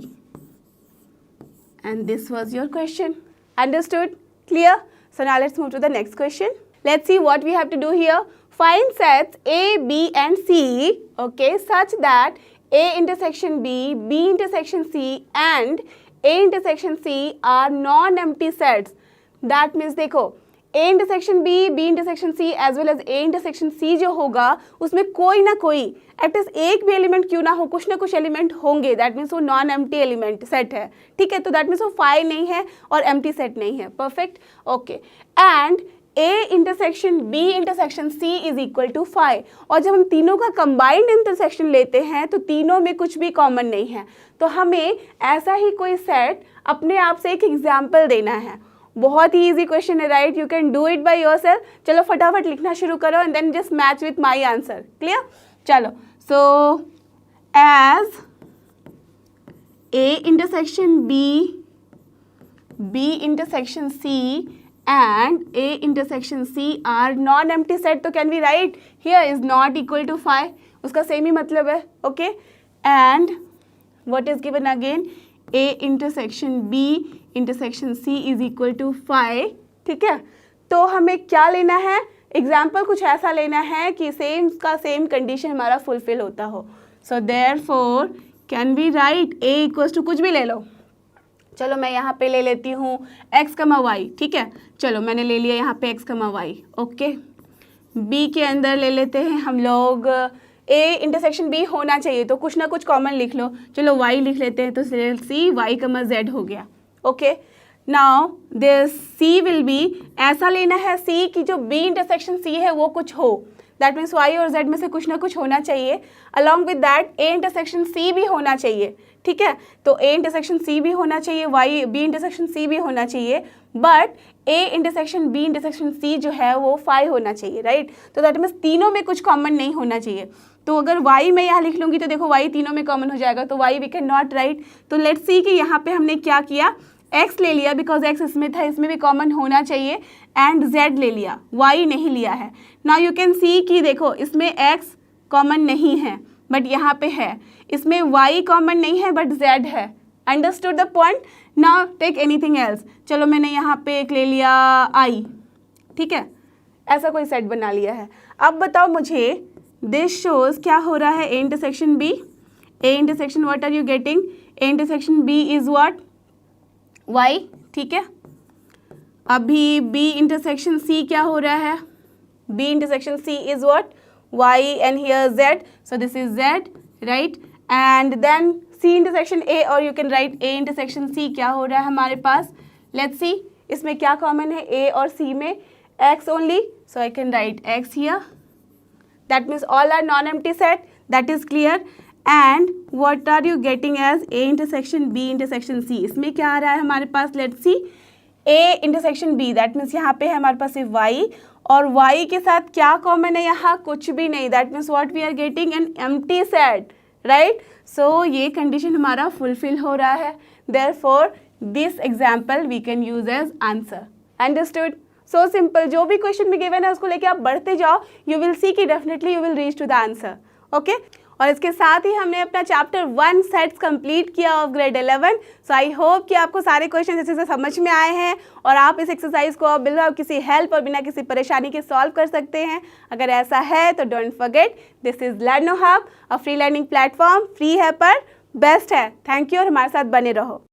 And this was your question. Understood? Clear? So now let's move to the next question. Let's see what we have to do here. Find sets A, B and C, okay, such that A intersection B, B intersection C and A intersection C are non-empty sets. That means देखो, A intersection B, B intersection C as well as A intersection C जो होगा उसमें कोई ना कोई at least एक भी element क्यों ना हो, कुछ ना कुछ एलिमेंट होंगे. दैट मीन्स वो नॉन एम्प्टी एलिमेंट सेट है, ठीक है. तो दैट मीन्स वो फाई नहीं है और एम्प्टी सेट नहीं है. Perfect. Okay, and A intersection B intersection C is equal to phi. और जब हम तीनों का कंबाइंड इंटरसेक्शन लेते हैं तो तीनों में कुछ भी कॉमन नहीं है. तो हमें ऐसा ही कोई सेट अपने आप से एक एग्जाम्पल देना है. बहुत ही इजी क्वेश्चन है, right. You can do it by yourself. चलो फटाफट लिखना शुरू करो and then just match with my answer. Clear? चलो, so as A intersection B, B intersection C and A intersection C are non-empty set, तो can we write here is not equal to phi, उसका same ही मतलब है. Okay, and what is given again, A intersection B intersection C is equal to phi. ठीक है, तो हमें क्या लेना है, एग्जाम्पल कुछ ऐसा लेना है कि सेम का सेम कंडीशन हमारा फुलफिल होता हो. So therefore can we write A equals to, कुछ भी ले लो. चलो मैं यहाँ पे ले लेती हूँ x, y. ठीक है, चलो मैंने ले लिया यहाँ पे x, y. ओके, B के अंदर ले लेते हैं हम लोग A इंटरसेक्शन B होना चाहिए तो कुछ ना कुछ कॉमन लिख लो. चलो y लिख लेते हैं, तो C y, z हो गया. Okay, now this C will be, ऐसा लेना है C कि जो B इंटरसेक्शन C है वो कुछ हो. दैट मीन्स y और z में से कुछ ना कुछ होना चाहिए. Along with that A intersection C भी होना चाहिए. ठीक है, तो A इंटरसेक्शन C भी होना चाहिए, Y B इंटरसेक्शन C भी होना चाहिए, but A intersection B intersection C जो है वो फाई होना चाहिए, राइट. तो दैट मीन्स तीनों में कुछ कॉमन नहीं होना चाहिए. तो अगर Y मैं यहाँ लिख लूँगी तो देखो Y तीनों में कॉमन हो जाएगा, तो Y we can not write. तो लेट्स सी कि यहाँ पे हमने क्या किया, x ले लिया बिकॉज x इसमें था, इसमें भी कॉमन होना चाहिए, एंड z ले लिया, y नहीं लिया है। नाउ यू कैन सी कि देखो इसमें x कॉमन नहीं है बट यहाँ पे है, इसमें y कॉमन नहीं है बट z है। Understood the point? Now take anything else. चलो मैंने यहाँ पे एक ले लिया i, ठीक है, ऐसा कोई सेट बना लिया है। अब बताओ मुझे, दिस शोज क्या हो रहा है, a intersection b, a intersection what are you getting, a intersection b is what, y, ठीक है। अभी b इंटरसेक्शन c क्या हो रहा है, b intersection c is what, y and here z, so this is z, right? And then c intersection a, और you can write a intersection c क्या हो रहा है हमारे पास, let's see इसमें क्या कॉमन है a और c में, x only, so I can write x here, that means all are non-empty set, that is clear. And what are you getting as a intersection b intersection c, इसमें क्या आ रहा है हमारे पास, let's see, a intersection b, that means यहाँ पे है हमारे पास सिर्फ y, और y के साथ क्या कॉमन है यहाँ, कुछ भी नहीं, that means what we are getting an empty set, right. So ये कंडीशन हमारा फुलफिल हो रहा है, therefore this example we can use as answer. Understood? So simple, जो भी क्वेश्चन में गिवन है उसको लेके आप बढ़ते जाओ, यू विल सी कि definitely you will reach to the answer, okay. और इसके साथ ही हमने अपना चैप्टर 1 सेट्स कंप्लीट किया of grade 11। So I hope कि आपको सारे क्वेश्चन अच्छे से समझ में आए हैं और आप इस एक्सरसाइज को बिना किसी हेल्प और बिना किसी परेशानी के सॉल्व कर सकते हैं। अगर ऐसा है तो don't forget, this is लर्नो hub, a free learning platform, free है पर बेस्ट है। थैंक यू और हमारे साथ बने रहो।